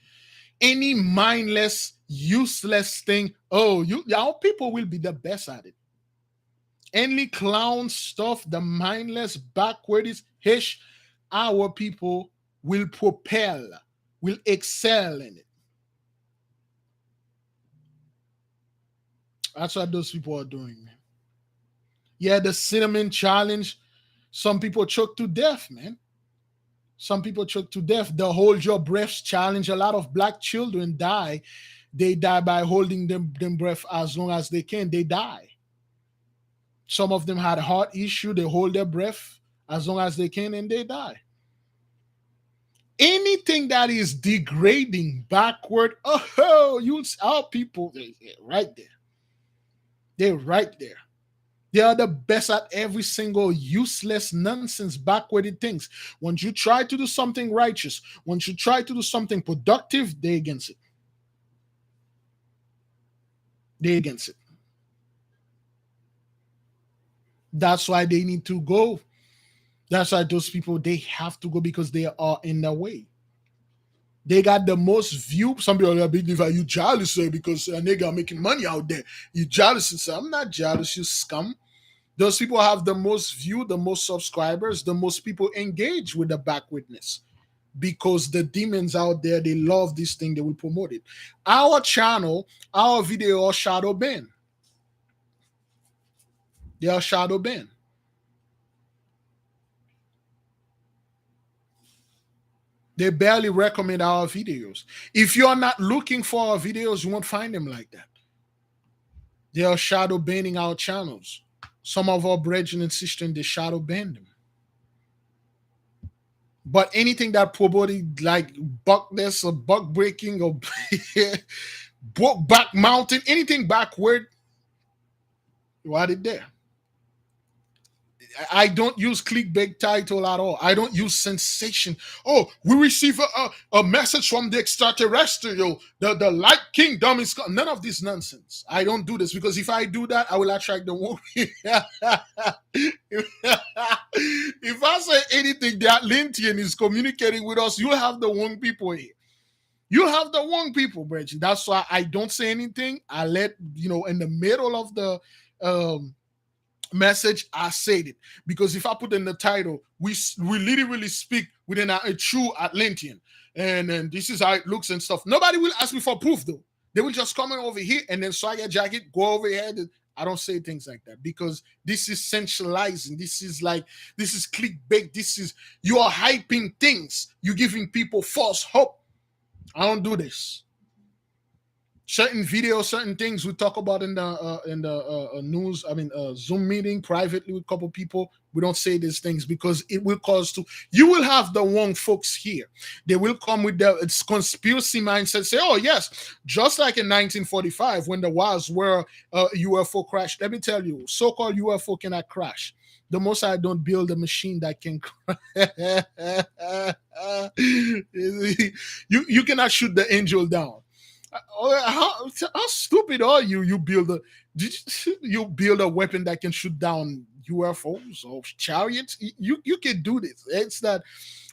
any mindless, useless thing. Oh, our people will be the best at it. Any clown stuff, the mindless, backwards, hish, our people will propel, will excel in it. That's what those people are doing, man. Yeah, the cinnamon challenge. Some people choke to death, man. Some people choke to death. The hold your breaths challenge. A lot of black children die. They die by holding them breath as long as they can. They die. Some of them had heart issue. They hold their breath as long as they can and they die. Anything that is degrading, backward, our people, they're right there. They're right there. They are the best at every single useless, nonsense, backwarded things. Once you try to do something righteous, once you try to do something productive, they're against it. They're against it. That's why they need to go. That's why those people, they have to go because they are in the way. They got the most view. Some people are big if you jealous because a nigga making money out there. You jealous and say, I'm not jealous, you scum. Those people have the most view, the most subscribers, the most people engage with the backwardness because the demons out there, they love this thing, they will promote it. Our channel, our video are shadow banned. They are shadow banned. They barely recommend our videos. If you're not looking for our videos, you won't find them like that. They are shadow banning our channels. Some of our brethren and sisters, they shadow ban them. But anything that promoted like buckness or buck breaking or back mountain, anything backward, what it there? I don't use clickbait title at all. I don't use sensation. Oh, we receive a message from the extraterrestrial. The light kingdom is none of this nonsense. I don't do this because if I do that, I will attract the woman. If I say anything that Atlantean is communicating with us, you have the wrong people here. You have the wrong people, Bridget. That's why I don't say anything. I let in the middle of the message, I said it because if I put in the title, we literally speak within a true Atlantean, and this is how it looks and stuff. Nobody will ask me for proof though. They will just come in over here and then Swaggerjacking, go over here. I don't say things like that because this is centralizing. This is clickbait. You are hyping things. You're giving people false hope. I don't do this. Certain videos, certain things we talk about in the news. I mean, Zoom meeting privately with a couple people. We don't say these things because it will cause to. You will have the wrong folks here. They will come with the conspiracy mindset. Say, oh yes, just like in 1945 when the was where UFO crashed. Let me tell you, so-called UFO cannot crash. The most I don't build a machine that can you cannot shoot the angel down. How stupid are you? You build a weapon that can shoot down UFOs or chariots. You can do this. It's that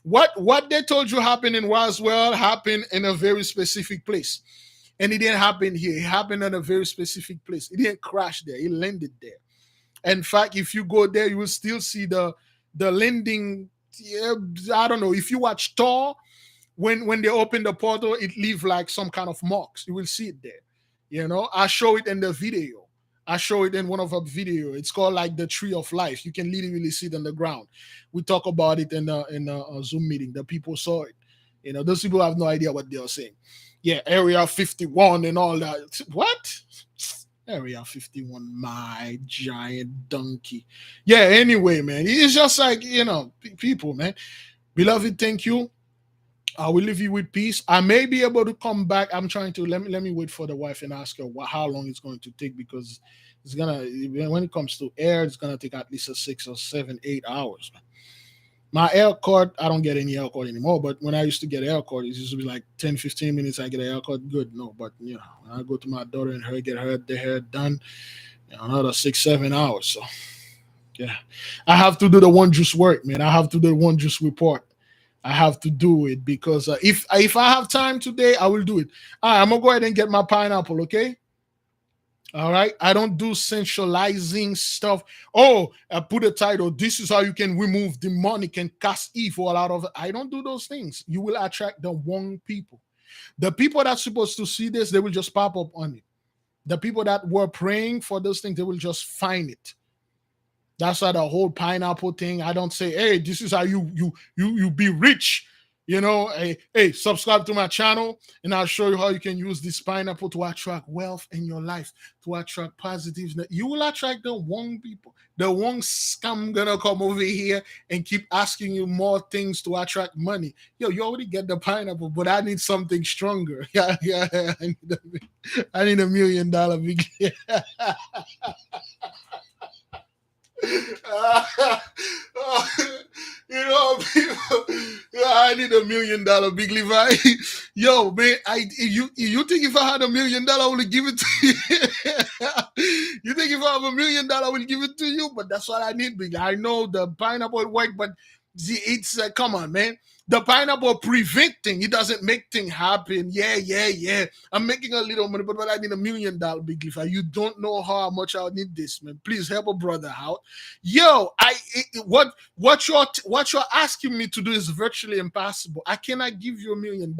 what they told you happened in Roswell happened in a very specific place, and it didn't happen here. It happened in a very specific place. It didn't crash there. It landed there. In fact, if you go there, you will still see the the landing. Yeah, I don't know if you watch Thor, when they open the portal, it leave like some kind of marks. You will see it there. I show it in the video. I show it in one of our video. It's called like the tree of life. You can literally see it on the ground. We talk about it in a Zoom meeting. The people saw it. Those people have no idea what they are saying. Yeah, Area 51 and all that. What? Area 51, my giant donkey. Yeah, anyway, man. It's just like, people, man. Beloved, thank you. I will leave you with peace. I may be able to come back. I'm trying to let me wait for the wife and ask her how long it's going to take, because it's gonna when it comes to air, it's gonna take at least a 6 or 7, 8 hours. My air cord, I don't get any air cord anymore. But when I used to get air cord, it used to be like 10, 15 minutes. I get an air cord, good. No, but when I go to my daughter and her get the hair done, another 6, 7 hours. So yeah, I have to do the one juice work, man. I have to do the one juice report. I have to do it because if I have time today, I will do it. All right, I'm gonna go ahead and get my pineapple. Okay. All right. I don't do sensualizing stuff. Oh, I put a title. This is how you can remove demonic and cast evil out of it. I don't do those things. You will attract the wrong people. The people that's supposed to see this, they will just pop up on it. The people that were praying for those things, they will just find it. That's why the whole pineapple thing. I don't say, hey, this is how you be rich. Hey, subscribe to my channel, and I'll show you how you can use this pineapple to attract wealth in your life, to attract positiveness. You will attract the wrong people. The wrong scam gonna come over here and keep asking you more things to attract money. Yo, you already get the pineapple, but I need something stronger. Yeah, yeah. I need $1 million big. People, I need $1 million big Levi. Yo, man, you think if I had $1 million, I would give it to you? You think if I have $1 million, I will give it to you? But that's what I need, big. I know the pineapple work, but it's come on, man. The pineapple preventing, it doesn't make things happen. Yeah. I'm making a little money, but I need $1 million, big Levi. You don't know how much I need this, man. Please help a brother out. Yo, what you're asking me to do is virtually impossible. I cannot give you $1 million.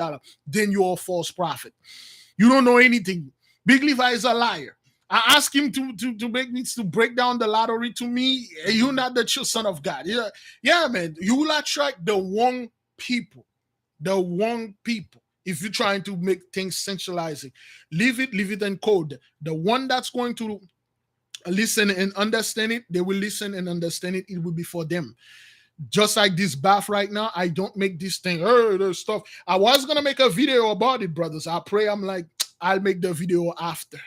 Then you're a false prophet. You don't know anything. Big Levi is a liar. I ask him to make me to break down the lottery to me. You're not the true son of God. Yeah, man. You will attract the wrong people. The wrong people. If you're trying to make things centralizing, leave it in code. The one that's going to listen and understand it, they will listen and understand it. It will be for them. Just like this bath right now, I don't make this thing. There's stuff. I was gonna make a video about it, brothers. I pray. I'm like, I'll make the video after.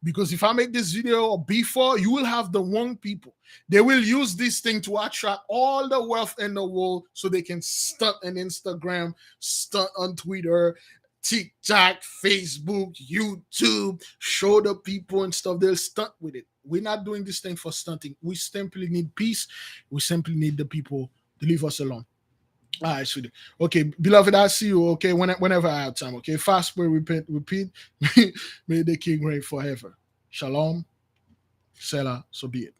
Because if I make this video before, you will have the wrong people. They will use this thing to attract all the wealth in the world so they can stunt on Instagram, stunt on Twitter, TikTok, Facebook, YouTube, show the people and stuff. They'll stunt with it. We're not doing this thing for stunting. We simply need peace. We simply need the people to leave us alone. All right, sweetie. Okay, beloved, I see you. Okay, whenever I have time. Okay, fast, pray, repent, repeat. May the King reign forever. Shalom, Selah, so be it.